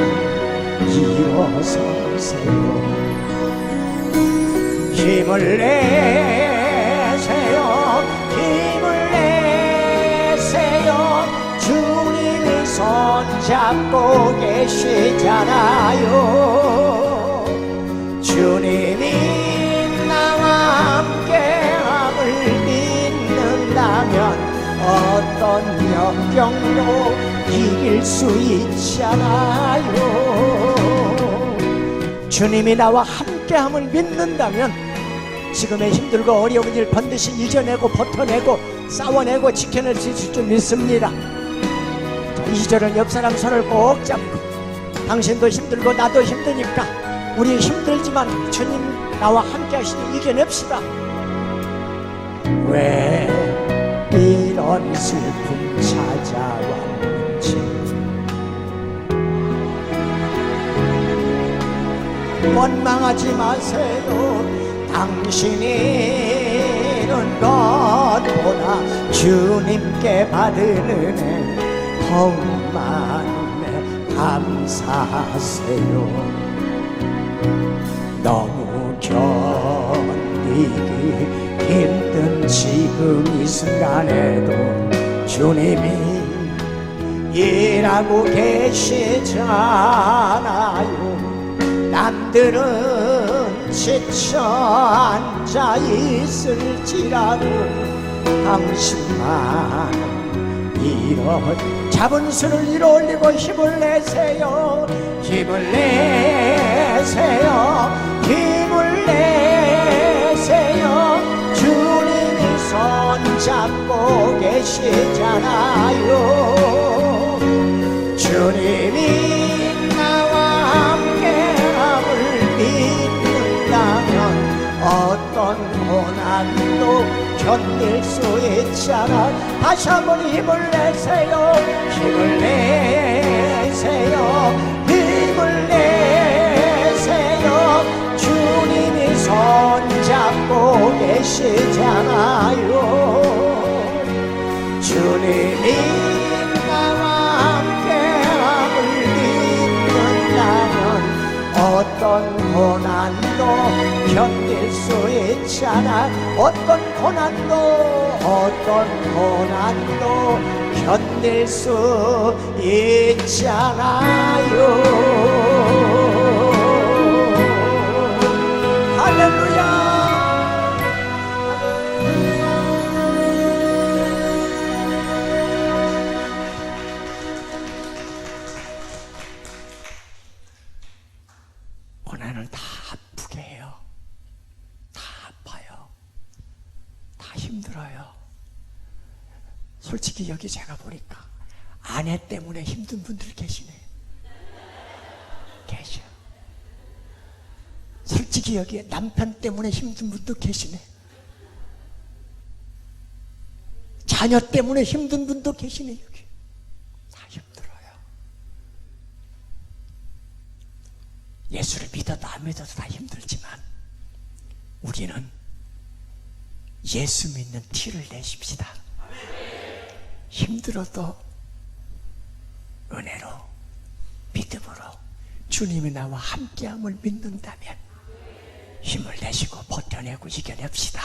일어서세요. 힘을 내세요. 힘을 내세요. 주님이 손잡고 계시잖아요. 주님이 나와 함께함을 믿는다면 어떤 역경도 이길 수 있잖아요. 주님이 나와 함께함을 믿는다면 지금의 힘들고 어려운 일 반드시 이겨내고 버텨내고 싸워내고 지켜낼 수 있을 줄 믿습니다. 자, 이 시절은 옆 사람 손을 꼭 잡고 당신도 힘들고 나도 힘드니까 우리 힘들지만 주님 나와 함께 하시니 이겨냅시다. 왜 이런 슬픔 찾아왔는지 원망하지 마세요. 당신이 것보다 주님께 받은 은혜 더욱 많네. 감사하세요. 너무 견디기 힘든 지금 이 순간에도 주님이 일하고 계시잖아요. 남들은 지쳐 앉아 있을지라도 당신만 잡은 손을 위로 올리고 힘을 내세요. 힘을 내세요. 힘을 내세요. 주님이 손잡고 계시잖아요. 주님이 나와 함께함을 믿는다면 어떤 고난도 견딜 수 있잖아. 다시 한번 힘을 내세요. 힘을 내세요. 힘을 내세요. 주님이 손잡고 계시잖아요. 주님이 나와 함께함을 믿는다면 어떤 고난도 견딜 수 있잖아. 어떤 고난도 견딜 수 있잖아요. 할렐루야. 고난을 다 아프게 해요. 다 아파요. 다 힘들어요. 솔직히 여기 제가 보니까 아내 때문에 힘든 분들 계시네. 계셔. 솔직히 여기에 남편 때문에 힘든 분도 계시네. 자녀 때문에 힘든 분도 계시네. 여기 다 힘들어요. 예수를 믿어도 안 믿어도 다 힘들지만 우리는 예수 믿는 티를 내십시다. 힘들어도 은혜로 믿음으로 주님이 나와 함께함을 믿는다면 힘을 내시고 버텨내고 이겨냅시다.